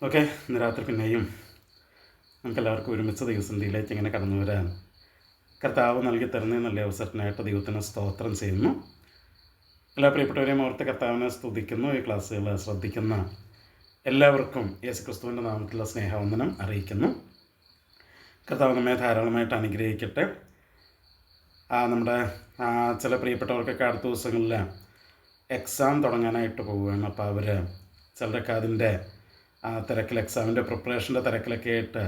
Okay, ഇന്ന് രാത്രി പിന്നെയും നമുക്കെല്ലാവർക്കും ഒരുമിച്ച് ദിവസത്തിലേക്ക് ഇങ്ങനെ കടന്നു വരാൻ കർത്താവ് നൽകി തരുന്ന നല്ല അവസരത്തിനായിട്ട് ദൈവത്തിന് സ്തോത്രം ചെയ്യുന്നു. എല്ലാ പ്രിയപ്പെട്ടവരെയും ഓർത്ത് കർത്താവിനെ സ്തുതിക്കുന്നു. ഈ ക്ലാസ്സുകൾ ശ്രദ്ധിക്കുന്ന എല്ലാവർക്കും യേശുക്രിസ്തുവിൻ്റെ നാമത്തിലുള്ള സ്നേഹവന്ദനം അറിയിക്കുന്നു. കർത്താവ് നമ്മെ ധാരാളമായിട്ട് അനുഗ്രഹിക്കട്ടെ. നമ്മുടെ ചില പ്രിയപ്പെട്ടവർക്കൊക്കെ അടുത്ത ദിവസങ്ങളിൽ എക്സാം തുടങ്ങാനായിട്ട് പോവുകയാണ്. അപ്പോൾ അവർ ചിലരൊക്കെ അതിൻ്റെ തിരക്കിൽ, എക്സാമിൻ്റെ പ്രിപ്പറേഷൻ്റെ തിരക്കിലൊക്കെ ആയിട്ട്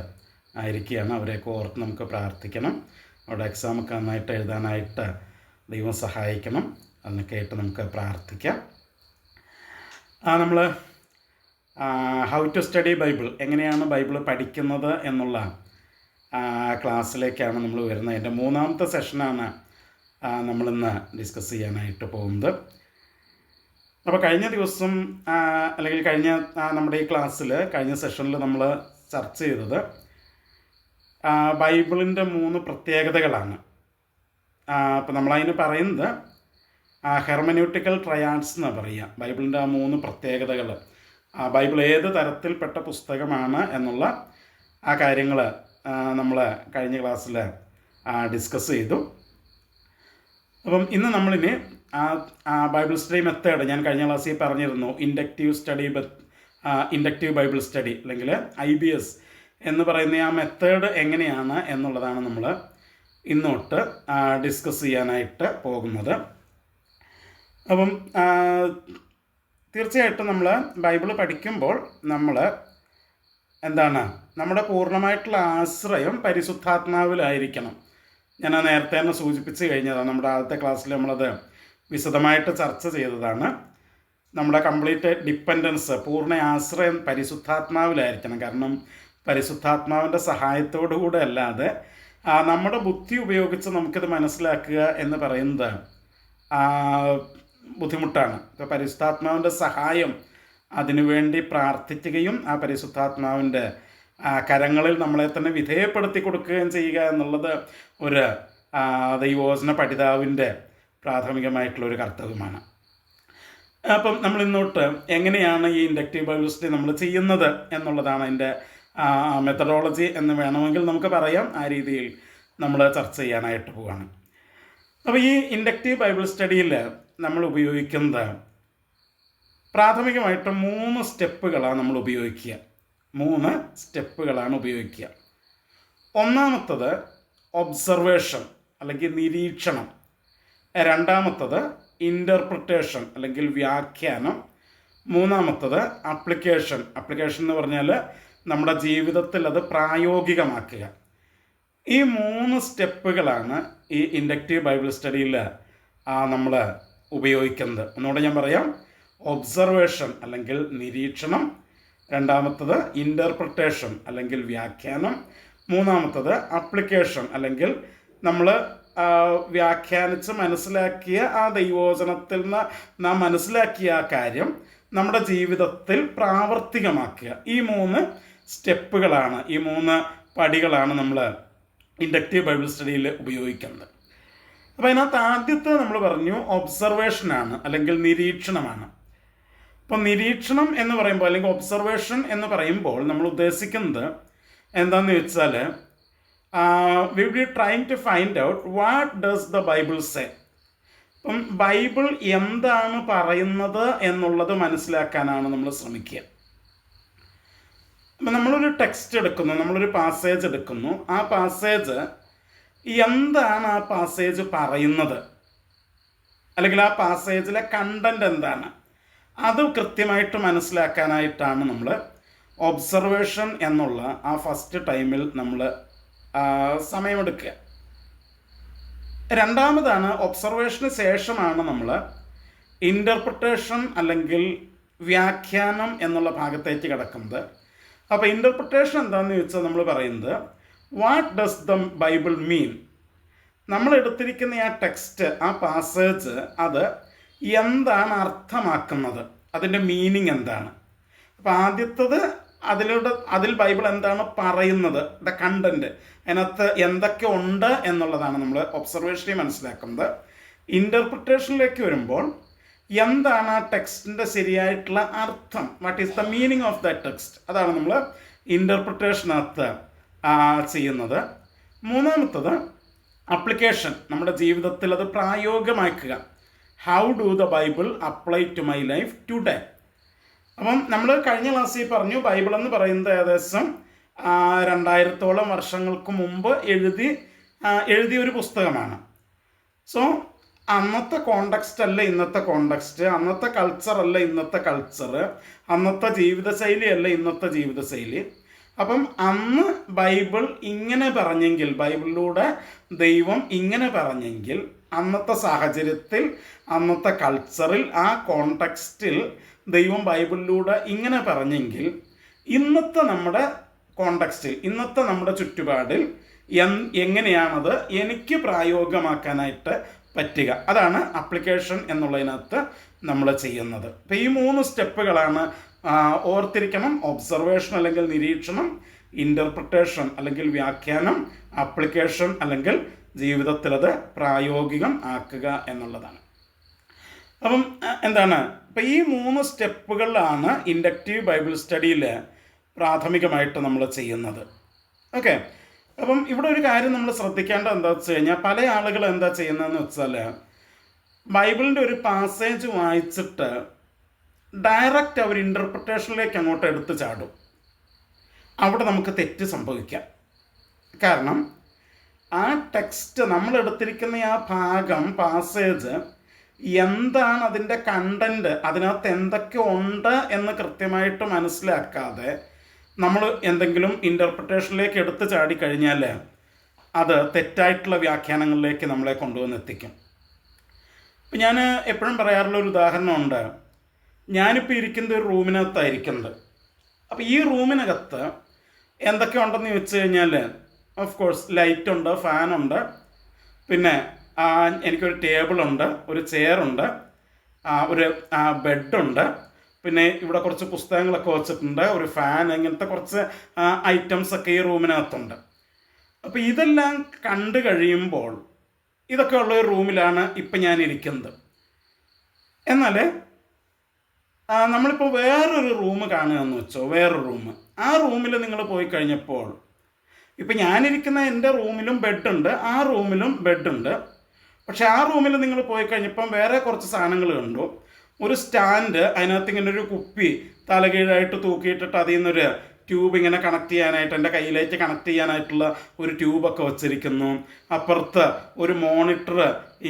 ആയിരിക്കുകയാണ്. അവരെയൊക്കെ ഓർത്ത് നമുക്ക് പ്രാർത്ഥിക്കണം. അവിടെ എക്സാമൊക്കെ നന്നായിട്ട് എഴുതാനായിട്ട് ദൈവം സഹായിക്കണം. അതിനൊക്കെ ആയിട്ട് നമുക്ക് പ്രാർത്ഥിക്കാം. നമ്മൾ ഹൗ ടു സ്റ്റഡി ബൈബിൾ, എങ്ങനെയാണ് ബൈബിൾ പഠിക്കുന്നത് എന്നുള്ള ക്ലാസ്സിലേക്കാണ് നമ്മൾ വരുന്നത്. അതിൻ്റെ 3ാമത്തെ സെഷനാണ് നമ്മളിന്ന് ഡിസ്കസ് ചെയ്യാനായിട്ട് പോകുന്നത്. അപ്പോൾ കഴിഞ്ഞ ദിവസം അല്ലെങ്കിൽ കഴിഞ്ഞ നമ്മുടെ ഈ ക്ലാസ്സിൽ, കഴിഞ്ഞ സെഷനിൽ നമ്മൾ ചർച്ച ചെയ്തത് ബൈബിളിൻ്റെ 3 പ്രത്യേകതകളാണ്. അപ്പോൾ നമ്മളതിന് പറയുന്നത് ഹെർമന്യൂട്ടിക്കൽ ട്രയാഡ്സ് എന്നാണ് പറയുക. ബൈബിളിൻ്റെ 3 പ്രത്യേകതകൾ, ബൈബിൾ ഏത് തരത്തിൽപ്പെട്ട പുസ്തകമാണ് എന്നുള്ള കാര്യങ്ങൾ നമ്മൾ കഴിഞ്ഞ ക്ലാസ്സിൽ ഡിസ്കസ് ചെയ്തു. അപ്പം ഇന്ന് നമ്മളിനി ബൈബിൾ സ്റ്റഡി മെത്തേഡ്, ഞാൻ കഴിഞ്ഞ ക്ലാസ്സിൽ പറഞ്ഞിരുന്നു, ഇൻഡക്റ്റീവ് ബൈബിൾ സ്റ്റഡി അല്ലെങ്കിൽ IBS എന്ന് പറയുന്ന ആ മെത്തേഡ് എങ്ങനെയാണ് എന്നുള്ളതാണ് നമ്മൾ ഇന്നോട്ട് ഡിസ്കസ് ചെയ്യാനായിട്ട് പോകുന്നത്. അപ്പം തീർച്ചയായിട്ടും നമ്മൾ ബൈബിൾ പഠിക്കുമ്പോൾ നമ്മൾ നമ്മുടെ പൂർണ്ണമായിട്ടുള്ള ആശ്രയം പരിശുദ്ധാത്മാവിലായിരിക്കണം. ഞാൻ നേരത്തെ തന്നെ സൂചിപ്പിച്ച് കഴിഞ്ഞതാണ്. നമ്മുടെ ആദ്യത്തെ ക്ലാസ്സിൽ നമ്മളത് വിശദമായിട്ട് ചർച്ച ചെയ്തതാണ്. നമ്മുടെ കംപ്ലീറ്റ് ഡിപ്പെൻഡൻസ്, പൂർണ്ണ ആശ്രയം പരിശുദ്ധാത്മാവിലായിരിക്കണം. കാരണം പരിശുദ്ധാത്മാവിൻ്റെ സഹായത്തോടു കൂടെ അല്ലാതെ നമ്മുടെ ബുദ്ധി ഉപയോഗിച്ച് നമുക്കിത് മനസ്സിലാക്കുക എന്ന് പറയുന്നത് ബുദ്ധിമുട്ടാണ്. ഇപ്പോൾ പരിശുദ്ധാത്മാവിൻ്റെ സഹായം അതിനുവേണ്ടി പ്രാർത്ഥിക്കുകയും ആ പരിശുദ്ധാത്മാവിൻ്റെ കരങ്ങളിൽ നമ്മളെ തന്നെ വിധേയപ്പെടുത്തി കൊടുക്കുകയും ചെയ്യുക എന്നുള്ളത് ഒരു ദൈവവചന പഠിതാവിൻ്റെ പ്രാഥമികമായിട്ടുള്ളൊരു കർത്തവ്യമാണ്. അപ്പം നമ്മൾ ഇന്നോട്ട് എങ്ങനെയാണ് ഈ ഇൻഡക്റ്റീവ് ബൈബിൾ സ്റ്റഡി നമ്മൾ ചെയ്യുന്നത് എന്നുള്ളതാണ് അതിൻ്റെ മെത്തഡോളജി എന്ന് വേണമെങ്കിൽ നമുക്ക് പറയാം. ആ രീതിയിൽ നമ്മൾ ചർച്ച ചെയ്യാനായിട്ട് പോവുകയാണ്. അപ്പോൾ ഈ ഇൻഡക്റ്റീവ് ബൈബിൾ സ്റ്റഡിയിൽ നമ്മൾ ഉപയോഗിക്കുന്നത് പ്രാഥമികമായിട്ട് 3 സ്റ്റെപ്പുകളാണ് നമ്മൾ ഉപയോഗിക്കുക. 3 സ്റ്റെപ്പുകളാണ് ഉപയോഗിക്കുക. ഒന്നാമത്തത് ഒബ്സർവേഷൻ അല്ലെങ്കിൽ നിരീക്ഷണം. രണ്ടാമത്തത് ഇൻ്റർപ്രിട്ടേഷൻ അല്ലെങ്കിൽ വ്യാഖ്യാനം. മൂന്നാമത്തത് അപ്ലിക്കേഷൻ എന്ന് പറഞ്ഞാൽ നമ്മുടെ ജീവിതത്തിൽ അത് പ്രായോഗികമാക്കുക. ഈ 3 സ്റ്റെപ്പുകളാണ് ഈ ഇൻഡക്റ്റീവ് ബൈബിൾ സ്റ്റഡിയിൽ നമ്മൾ ഉപയോഗിക്കുന്നത്. ഒന്നുകൂടെ ഞാൻ പറയാം. ഒബ്സർവേഷൻ അല്ലെങ്കിൽ നിരീക്ഷണം, രണ്ടാമത്തത് ഇൻ്റർപ്രിട്ടേഷൻ അല്ലെങ്കിൽ വ്യാഖ്യാനം, മൂന്നാമത്തത് അപ്ലിക്കേഷൻ അല്ലെങ്കിൽ നമ്മൾ വ്യാഖ്യാനിച്ച് മനസ്സിലാക്കിയ ആ ദൈവവചനത്തിൽ നിന്ന് നാം മനസ്സിലാക്കിയ ആ കാര്യം നമ്മുടെ ജീവിതത്തിൽ പ്രാവർത്തികമാക്കുക. ഈ 3 സ്റ്റെപ്പുകളാണ്, ഈ 3 പടികളാണ് നമ്മൾ ഇൻഡക്റ്റീവ് ബൈബിൾ സ്റ്റഡിയിൽ ഉപയോഗിക്കുന്നത്. അപ്പോൾ അതിനകത്ത് ആദ്യത്തെ നമ്മൾ പറഞ്ഞു ഒബ്സർവേഷനാണ് അല്ലെങ്കിൽ നിരീക്ഷണമാണ്. അപ്പോൾ നിരീക്ഷണം എന്ന് പറയുമ്പോൾ അല്ലെങ്കിൽ ഒബ്സർവേഷൻ എന്ന് പറയുമ്പോൾ നമ്മൾ ഉദ്ദേശിക്കുന്നത് എന്താണെന്ന് വെച്ചാൽ we will be trying to find out what does the Bible say. അപ്പം ബൈബിൾ എന്താണ് പറയുന്നത് എന്നുള്ളത് മനസ്സിലാക്കാനാണ് നമ്മൾ ശ്രമിക്കുക. അപ്പം നമ്മളൊരു ടെക്സ്റ്റ് എടുക്കുന്നു, നമ്മളൊരു പാസേജ് എടുക്കുന്നു. ആ പാസേജ് എന്താണ് ആ പാസേജ് പറയുന്നത്, അല്ലെങ്കിൽ ആ പാസേജിലെ കണ്ടന്റ് എന്താണ്, അത് കൃത്യമായിട്ട് മനസ്സിലാക്കാനായിട്ടാണ് നമ്മൾ ഒബ്സർവേഷൻ എന്നുള്ള ആ ഫസ്റ്റ് ടൈമിൽ നമ്മൾ സമയമെടുക്കുക. രണ്ടാമതാണ് ഒബ്സർവേഷന് ശേഷമാണ് നമ്മൾ ഇൻ്റർപ്രിട്ടേഷൻ അല്ലെങ്കിൽ വ്യാഖ്യാനം എന്നുള്ള ഭാഗത്തേക്ക് കിടക്കുന്നത്. അപ്പോൾ ഇൻ്റർപ്രിട്ടേഷൻ എന്താണെന്ന് ചോദിച്ചാൽ നമ്മൾ പറയുന്നത് വാട്ട് ഡസ് ദ ബൈബിൾ മീൻ. നമ്മൾ എടുത്തിരിക്കുന്ന ആ ടെക്സ്റ്റ്, ആ പാസേജ്, അത് എന്താണ് അർത്ഥമാക്കുന്നത്, അതിൻ്റെ മീനിങ് എന്താണ്. അപ്പോൾ ആദ്യത്തത് അതിൽ ബൈബിൾ എന്താണ് പറയുന്നത്, ദ കണ്ടന്റ്, അതിനകത്ത് എന്തൊക്കെ ഉണ്ട് എന്നുള്ളതാണ് നമ്മൾ ഒബ്സർവേഷനിൽ മനസ്സിലാക്കുന്നത്. ഇൻ്റർപ്രിട്ടേഷനിലേക്ക് വരുമ്പോൾ എന്താണ് ആ ടെക്സ്റ്റിൻ്റെ ശരിയായിട്ടുള്ള അർത്ഥം, what is the meaning of the text, അതാണ് നമ്മൾ ഇൻ്റർപ്രിട്ടേഷനകത്ത് ചെയ്യുന്നത്. മൂന്നാമത്തത് അപ്ലിക്കേഷൻ, നമ്മുടെ ജീവിതത്തിൽ അത് പ്രായോഗികമാക്കുക. How do the Bible apply to my life today. അപ്പം നമ്മൾ കഴിഞ്ഞ ക്ലാസ്സിൽ പറഞ്ഞു, ബൈബിൾ എന്ന് പറയുന്നത് ഏകദേശം 2000-ഓളം വർഷങ്ങൾക്ക് മുമ്പ് എഴുതിയ ഒരു പുസ്തകമാണ്. സോ അന്നത്തെ കോണ്ടക്സ്റ്റ് അല്ല ഇന്നത്തെ കോണ്ടക്സ്റ്റ്, അന്നത്തെ കൾച്ചർ അല്ല ഇന്നത്തെ കൾച്ചർ, അന്നത്തെ ജീവിതശൈലി അല്ല ഇന്നത്തെ ജീവിതശൈലി. അപ്പം അന്ന് ബൈബിൾ ഇങ്ങനെ പറഞ്ഞെങ്കിൽ, ബൈബിളിലൂടെ ദൈവം ഇങ്ങനെ പറഞ്ഞെങ്കിൽ, അന്നത്തെ സാഹചര്യത്തിൽ അന്നത്തെ കൾച്ചറിൽ ആ കോണ്ടക്സ്റ്റിൽ ദൈവം ബൈബിളിലൂടെ ഇങ്ങനെ പറഞ്ഞെങ്കിൽ, ഇന്നത്തെ നമ്മുടെ കോണ്ടക്സ്റ്റിൽ ഇന്നത്തെ നമ്മുടെ ചുറ്റുപാടിൽ എങ്ങനെയാണത് എനിക്ക് പ്രായോഗികമാക്കാനായിട്ട് പറ്റുക, അതാണ് അപ്ലിക്കേഷൻ എന്നുള്ളതിനകത്ത് നമ്മൾ ചെയ്യുന്നത്. അപ്പോൾ ഈ 3 സ്റ്റെപ്പുകളാണ് ഓർത്തിരിക്കണം. ഒബ്സർവേഷൻ അല്ലെങ്കിൽ നിരീക്ഷണം, ഇൻ്റർപ്രിട്ടേഷൻ അല്ലെങ്കിൽ വ്യാഖ്യാനം, അപ്ലിക്കേഷൻ അല്ലെങ്കിൽ ജീവിതത്തിലത് പ്രായോഗികം ആക്കുക എന്നുള്ളതാണ്. അപ്പം എന്താണ്, ഇപ്പം ഈ 3 സ്റ്റെപ്പുകളിലാണ് ഇൻഡക്റ്റീവ് ബൈബിൾ സ്റ്റഡിയിൽ പ്രാഥമികമായിട്ട് നമ്മൾ ചെയ്യുന്നത്. ഓക്കെ. അപ്പം ഇവിടെ ഒരു കാര്യം നമ്മൾ ശ്രദ്ധിക്കേണ്ടത് എന്താ വെച്ച് കഴിഞ്ഞാൽ, പല ആളുകൾ എന്താ ചെയ്യുന്നതെന്ന് വെച്ചാൽ, ബൈബിളിൻ്റെ ഒരു പാസേജ് വായിച്ചിട്ട് ഡയറക്റ്റ് അവർ ഇൻ്റർപ്രിട്ടേഷനിലേക്ക് അങ്ങോട്ട് എടുത്ത് ചാടും. അവിടെ നമുക്ക് തെറ്റ് സംഭവിക്കാം. കാരണം ആ ടെക്സ്റ്റ് നമ്മളെടുത്തിരിക്കുന്ന ആ ഭാഗം, പാസേജ് എന്താണ് അതിൻ്റെ കണ്ടൻറ്റ്, അതിനകത്ത് എന്തൊക്കെ ഉണ്ട് എന്ന് കൃത്യമായിട്ട് മനസ്സിലാക്കാതെ നമ്മൾ എന്തെങ്കിലും ഇൻ്റർപ്രിട്ടേഷനിലേക്ക് എടുത്ത് ചാടിക്കഴിഞ്ഞാൽ അത് തെറ്റായിട്ടുള്ള വ്യാഖ്യാനങ്ങളിലേക്ക് നമ്മളെ കൊണ്ടുവന്നെത്തിക്കും. ഇപ്പം ഞാൻ എപ്പോഴും പറയാറുള്ള ഒരു ഉദാഹരണമുണ്ട്. ഞാനിപ്പോൾ ഇരിക്കുന്നത് ഒരു റൂമിനകത്തായിരിക്കുന്നത്. അപ്പോൾ ഈ റൂമിനകത്ത് എന്തൊക്കെ ഉണ്ടെന്ന് ചോദിച്ചു കഴിഞ്ഞാൽ, ഓഫ് കോഴ്സ് ലൈറ്റുണ്ട്, ഫാനുണ്ട്, പിന്നെ എനിക്കൊരു ടേബിളുണ്ട്, ഒരു ചെയറുണ്ട്, ഒരു ബെഡുണ്ട്, പിന്നെ ഇവിടെ കുറച്ച് പുസ്തകങ്ങളൊക്കെ വെച്ചിട്ടുണ്ട്, ഒരു ഫാൻ, ഇങ്ങനത്തെ കുറച്ച് ഐറ്റംസൊക്കെ ഈ റൂമിനകത്തുണ്ട്. അപ്പോൾ ഇതെല്ലാം കണ്ടു കഴിയുമ്പോൾ ഇതൊക്കെ ഉള്ള ഒരു റൂമിലാണ് ഇപ്പം ഞാൻ ഇരിക്കുന്നത്. എന്നാൽ നമ്മളിപ്പോൾ വേറൊരു റൂം കാണുകയെന്ന് വെച്ചോ, വേറൊരു റൂം. ആ റൂമിൽ നിങ്ങൾ പോയി കഴിഞ്ഞപ്പോൾ, ഇപ്പം ഞാനിരിക്കുന്ന എൻ്റെ റൂമിലും ബെഡുണ്ട്, ആ റൂമിലും ബെഡുണ്ട്. പക്ഷെ ആ റൂമിൽ നിങ്ങൾ പോയി കഴിഞ്ഞപ്പം വേറെ കുറച്ച് സാധനങ്ങൾ കണ്ടു. ഒരു സ്റ്റാൻഡ്, അതിനകത്ത് ഇങ്ങനെ ഒരു കുപ്പി തലകീഴായിട്ട് തൂക്കിയിട്ടിട്ട് അതിൽ നിന്നൊരു ട്യൂബ് ഇങ്ങനെ കണക്ട് ചെയ്യാനായിട്ട്, എൻ്റെ കയ്യിലേക്ക് കണക്ട് ചെയ്യാനായിട്ടുള്ള ഒരു ട്യൂബൊക്കെ വച്ചിരിക്കുന്നു. അപ്പുറത്ത് ഒരു മോണിറ്റർ,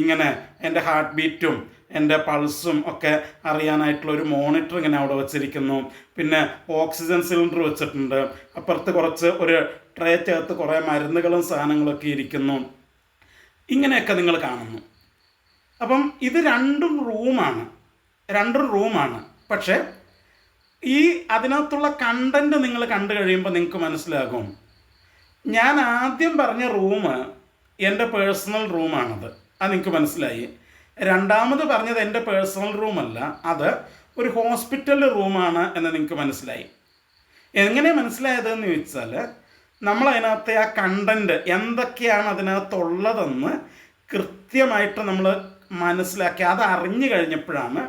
ഇങ്ങനെ എൻ്റെ ഹാർട്ട് ബീറ്റും എൻ്റെ പൾസും ഒക്കെ അറിയാനായിട്ടുള്ള ഒരു മോണിറ്റർ ഇങ്ങനെ അവിടെ വച്ചിരിക്കുന്നു. പിന്നെ ഓക്സിജൻ സിലിണ്ടർ വെച്ചിട്ടുണ്ട്. അപ്പുറത്ത് കുറച്ച് ഒരു ട്രേ ചേർത്ത് കുറേ മരുന്നുകളും സാധനങ്ങളൊക്കെ ഇരിക്കുന്നു. ഇങ്ങനെയൊക്കെ നിങ്ങൾ കാണുന്നു. അപ്പം ഇത് രണ്ടും റൂമാണ്. പക്ഷേ ഈ അതിനകത്തുള്ള കണ്ടൻറ്റ് നിങ്ങൾ കണ്ടു കഴിയുമ്പോൾ നിങ്ങൾക്ക് മനസ്സിലാകും, ഞാൻ ആദ്യം പറഞ്ഞ റൂം എൻ്റെ പേഴ്സണൽ റൂമാണത്. അത് നിങ്ങൾക്ക് മനസ്സിലായി. രണ്ടാമത് പറഞ്ഞത് എൻ്റെ പേഴ്സണൽ റൂമല്ല, അത് ഒരു ഹോസ്പിറ്റൽ റൂമാണ് എന്ന് നിങ്ങൾക്ക് മനസ്സിലായി. എങ്ങനെ മനസ്സിലായതെന്ന് ചോദിച്ചാൽ, നമ്മളതിനകത്തെ ആ കണ്ടൻറ്റ് എന്തൊക്കെയാണ് അതിനകത്തുള്ളതെന്ന് കൃത്യമായിട്ട് നമ്മൾ മനസ്സിലാക്കി, അത് അറിഞ്ഞു കഴിഞ്ഞപ്പോഴാണ്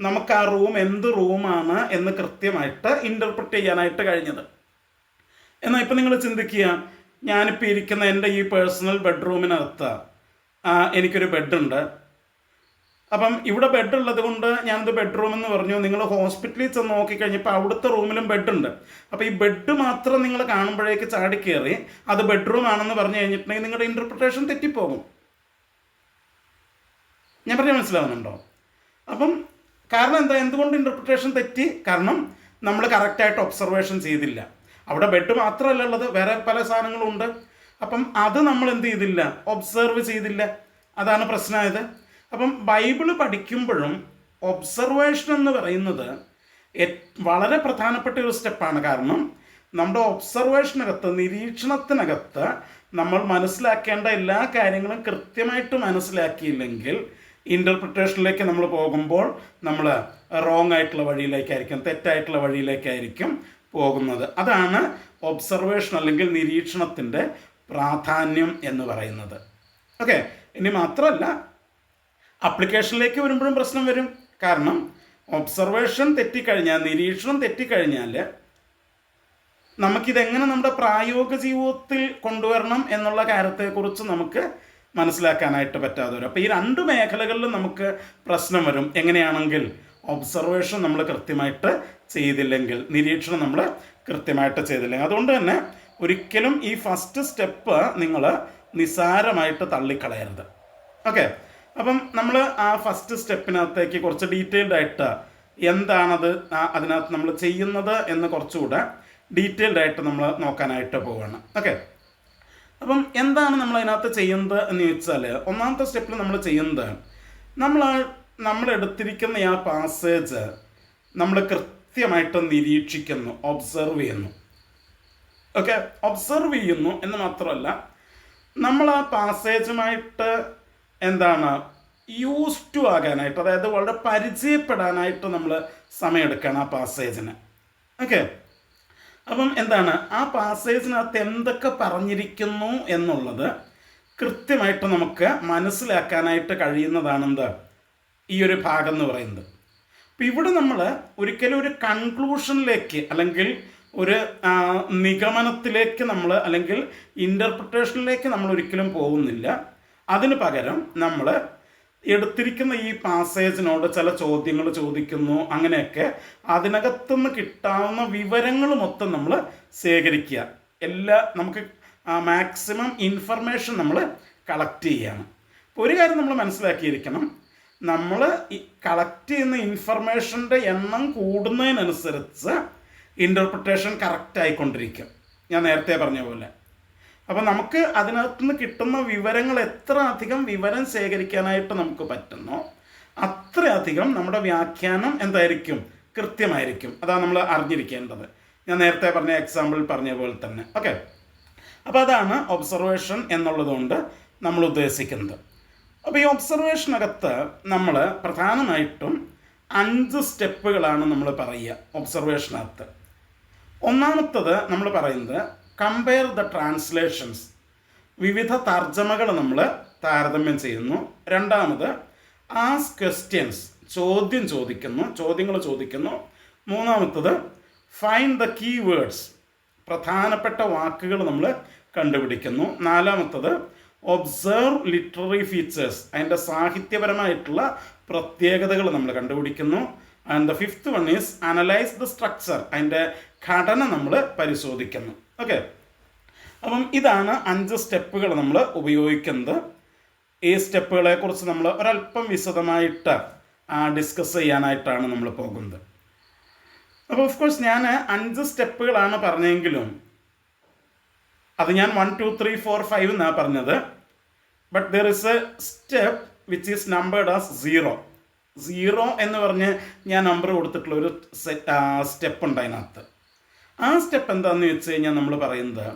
നമുക്ക് ആ റൂം എന്ത് റൂമാണ് എന്ന് കൃത്യമായിട്ട് ഇൻ്റർപ്രിറ്റ് ചെയ്യാനായിട്ട് കഴിഞ്ഞത്. എന്നാൽ ഇപ്പം നിങ്ങൾ ചിന്തിക്കുക, ഞാനിപ്പോൾ ഇരിക്കുന്ന എൻ്റെ ഈ പേഴ്സണൽ ബെഡ്റൂമിനകത്ത് എനിക്കൊരു ബെഡുണ്ട്. അപ്പം ഇവിടെ ബെഡുള്ളത് കൊണ്ട് ഞാനത് ബെഡ്റൂം എന്ന് പറഞ്ഞു. നിങ്ങൾ ഹോസ്പിറ്റലിൽ ചെന്ന് നോക്കിക്കഴിഞ്ഞപ്പോൾ അവിടുത്തെ റൂമിലും ബെഡുണ്ട്. അപ്പോൾ ഈ ബെഡ് മാത്രം നിങ്ങൾ കാണുമ്പോഴേക്ക് ചാടിക്കയറി അത് ബെഡ്റൂം ആണെന്ന് പറഞ്ഞു കഴിഞ്ഞിട്ടുണ്ടെങ്കിൽ നിങ്ങളുടെ ഇൻ്റർപ്രിട്ടേഷൻ തെറ്റിപ്പോകും. ഞാൻ പറഞ്ഞാൽ മനസ്സിലാവുന്നുണ്ടോ? അപ്പം കാരണം എന്താ, എന്തുകൊണ്ട് ഇൻ്റർപ്രിട്ടേഷൻ തെറ്റി? കാരണം നമ്മൾ കറക്റ്റായിട്ട് ഒബ്സർവേഷൻ ചെയ്തില്ല. അവിടെ ബെഡ് മാത്രമല്ല ഉള്ളത്, വേറെ പല സാധനങ്ങളും ഉണ്ട്. അപ്പം അത് നമ്മൾ എന്ത് ചെയ്തില്ല, ഒബ്സർവ് ചെയ്തില്ല. അതാണ് പ്രശ്നമായത്. അപ്പം ബൈബിള് പഠിക്കുമ്പോഴും ഒബ്സർവേഷൻ എന്ന് പറയുന്നത് വളരെ പ്രധാനപ്പെട്ട ഒരു സ്റ്റെപ്പാണ്. കാരണം നമ്മുടെ ഒബ്സർവേഷനകത്ത്, നിരീക്ഷണത്തിനകത്ത് നമ്മൾ മനസ്സിലാക്കേണ്ട എല്ലാ കാര്യങ്ങളും കൃത്യമായിട്ട് മനസ്സിലാക്കിയില്ലെങ്കിൽ ഇൻ്റർപ്രിട്ടേഷനിലേക്ക് നമ്മൾ പോകുമ്പോൾ നമ്മൾ റോങ് ആയിട്ടുള്ള വഴിയിലേക്കായിരിക്കും, തെറ്റായിട്ടുള്ള വഴിയിലേക്കായിരിക്കും പോകുന്നത്. അതാണ് ഒബ്സർവേഷൻ അല്ലെങ്കിൽ നിരീക്ഷണത്തിൻ്റെ പ്രാധാന്യം എന്ന് പറയുന്നത്. ഓക്കെ. ഇനി മാത്രമല്ല, അപ്ലിക്കേഷനിലേക്ക് വരുമ്പോഴും പ്രശ്നം വരും. കാരണം ഒബ്സർവേഷൻ തെറ്റിക്കഴിഞ്ഞാൽ, നിരീക്ഷണം തെറ്റിക്കഴിഞ്ഞാൽ നമുക്കിതെങ്ങനെ നമ്മുടെ പ്രായോഗിക ജീവിതത്തിൽ കൊണ്ടുവരണം എന്നുള്ള കാര്യത്തെക്കുറിച്ച് നമുക്ക് മനസ്സിലാക്കാനായിട്ട് പറ്റാതെ വരും. അപ്പോൾ ഈ രണ്ട് മേഖലകളിലും നമുക്ക് പ്രശ്നം വരും. എങ്ങനെയാണെങ്കിൽ ഒബ്സർവേഷൻ നമ്മൾ കൃത്യമായിട്ട് ചെയ്തില്ലെങ്കിൽ, നിരീക്ഷണം നമ്മൾ കൃത്യമായിട്ട് ചെയ്തില്ലെങ്കിൽ. അതുകൊണ്ട് തന്നെ ഒരിക്കലും ഈ ഫസ്റ്റ് സ്റ്റെപ്പ് നിങ്ങൾ നിസ്സാരമായിട്ട് തള്ളിക്കളയരുത്. ഓക്കെ, അപ്പം നമ്മൾ ആ ഫസ്റ്റ് സ്റ്റെപ്പിനകത്തേക്ക് കുറച്ച് ഡീറ്റെയിൽഡ് ആയിട്ട് എന്താണത് അതിനകത്ത് നമ്മൾ ചെയ്യുന്നത് എന്ന് കുറച്ചുകൂടെ ഡീറ്റെയിൽഡ് ആയിട്ട് നമ്മൾ നോക്കാനായിട്ട് പോവുകയാണ്. ഓക്കെ, അപ്പം എന്താണ് നമ്മൾ അതിനകത്ത് ചെയ്യുന്നത് എന്ന് ചോദിച്ചാൽ, ഒന്നാമത്തെ സ്റ്റെപ്പിൽ നമ്മൾ ചെയ്യുന്നത്, നമ്മൾ എടുത്തിരിക്കുന്ന ആ പാസേജ് നമ്മൾ കൃത്യമായിട്ട് നിരീക്ഷിക്കുന്നു, ഒബ്സർവ് ചെയ്യുന്നു. ഓക്കെ, ഒബ്സർവ് ചെയ്യുന്നു എന്ന് മാത്രമല്ല, നമ്മൾ ആ പാസേജുമായിട്ട് എന്താണ് യൂസ് ടു ആകാനായിട്ട്, അതായത് വളരെ പരിചയപ്പെടാനായിട്ട് നമ്മൾ സമയമെടുക്കണം ആ പാസേജിന്. ഓക്കെ, അപ്പം എന്താണ് ആ പാസേജിനകത്ത് എന്തൊക്കെ പറഞ്ഞിരിക്കുന്നു എന്നുള്ളത് കൃത്യമായിട്ട് നമുക്ക് മനസ്സിലാക്കാനായിട്ട് കഴിയുന്നതാണെന്ത് ഈ ഒരു ഭാഗം എന്ന് പറയുന്നത്. അപ്പം ഇവിടെ നമ്മൾ ഒരിക്കലും ഒരു കൺക്ലൂഷനിലേക്ക് അല്ലെങ്കിൽ ഒരു നിഗമനത്തിലേക്ക് നമ്മൾ അല്ലെങ്കിൽ ഇൻ്റർപ്രിട്ടേഷനിലേക്ക് നമ്മൾ ഒരിക്കലും പോകുന്നില്ല. അതിന് പകരം നമ്മൾ എടുത്തിരിക്കുന്ന ഈ പാസേജിനോട് ചില ചോദ്യങ്ങൾ ചോദിക്കുന്നു. അങ്ങനെയൊക്കെ അതിനകത്തുനിന്ന് കിട്ടാവുന്ന വിവരങ്ങൾ മൊത്തം നമ്മൾ ശേഖരിക്കുക. നമുക്ക് മാക്സിമം ഇൻഫർമേഷൻ നമ്മൾ കളക്ട് ചെയ്യുകയാണ്. ഇപ്പോൾ ഒരു കാര്യം നമ്മൾ മനസ്സിലാക്കിയിരിക്കണം, നമ്മൾ കളക്ട് ചെയ്യുന്ന ഇൻഫർമേഷൻ്റെ എണ്ണം കൂടുന്നതിനനുസരിച്ച് ഇൻ്റർപ്രിട്ടേഷൻ കറക്റ്റ് ആയിക്കൊണ്ടിരിക്കും. ഞാൻ നേരത്തെ പറഞ്ഞ പോലെ. അപ്പോൾ നമുക്ക് അതിനകത്തുനിന്ന് കിട്ടുന്ന വിവരങ്ങൾ, എത്ര അധികം വിവരം ശേഖരിക്കാനായിട്ട് നമുക്ക് പറ്റുന്നോ അത്രയധികം നമ്മുടെ വ്യാഖ്യാനം എന്തായിരിക്കും, കൃത്യമായിരിക്കും. അതാണ് നമ്മൾ അറിഞ്ഞിരിക്കേണ്ടത്. ഞാൻ നേരത്തെ പറഞ്ഞ എക്സാമ്പിൾ പറഞ്ഞ പോലെ തന്നെ. ഓക്കെ, അപ്പോൾ അതാണ് ഒബ്സർവേഷൻ എന്നുള്ളതുകൊണ്ട് നമ്മൾ ഉദ്ദേശിക്കുന്നത്. അപ്പോൾ ഈ ഒബ്സർവേഷനകത്ത് നമ്മൾ പ്രധാനമായിട്ടും 5 സ്റ്റെപ്പുകളാണ് നമ്മൾ പറയുക ഒബ്സർവേഷനകത്ത്. ഒന്നാമത്തത് നമ്മൾ പറയുന്നത് കമ്പയർ ദ ട്രാൻസ്ലേഷൻസ്, വിവിധ തർജ്ജമകൾ നമ്മൾ താരതമ്യം ചെയ്യുന്നു. രണ്ടാമത് ആസ്ക് ക്വസ്റ്റ്യൻസ്, ചോദ്യങ്ങൾ ചോദിക്കുന്നു. മൂന്നാമത്തത് ഫൈൻഡ് ദ കീ വേർഡ്സ്, പ്രധാനപ്പെട്ട വാക്കുകൾ നമ്മൾ കണ്ടുപിടിക്കുന്നു. നാലാമത്തത് ഒബ്സർവ് ലിറ്റററി ഫീച്ചേഴ്സ്, അതിൻ്റെ സാഹിത്യപരമായിട്ടുള്ള പ്രത്യേകതകൾ നമ്മൾ കണ്ടുപിടിക്കുന്നു. And the fifth one is analyse the structure, അതിൻ്റെ ഘടന നമ്മൾ പരിശോധിക്കുന്നു. ഓക്കെ, അപ്പം ഇതാണ് 5 സ്റ്റെപ്പുകൾ നമ്മൾ ഉപയോഗിക്കുന്നത്. ഈ സ്റ്റെപ്പുകളെക്കുറിച്ച് നമ്മൾ ഒരല്പം വിശദമായിട്ട് ഡിസ്കസ് ചെയ്യാനായിട്ടാണ് നമ്മൾ പോകുന്നത്. അപ്പോൾ ഓഫ് കോഴ്സ് ഞാൻ 5 സ്റ്റെപ്പുകളാണ് പറഞ്ഞെങ്കിലും അത് ഞാൻ 1, 2, 3, 4, 5 എന്നാണ് പറഞ്ഞത്. But there is A step which is numbered as 0 എന്ന് പറഞ്ഞ് ഞാൻ നമ്പർ കൊടുത്തിട്ടുള്ളൊരു സ്റ്റെപ്പ് ഉണ്ട് അതിനകത്ത്. ആ സ്റ്റെപ്പ് എന്താണെന്ന് വെച്ച് കഴിഞ്ഞാൽ നമ്മൾ പറയുന്നത്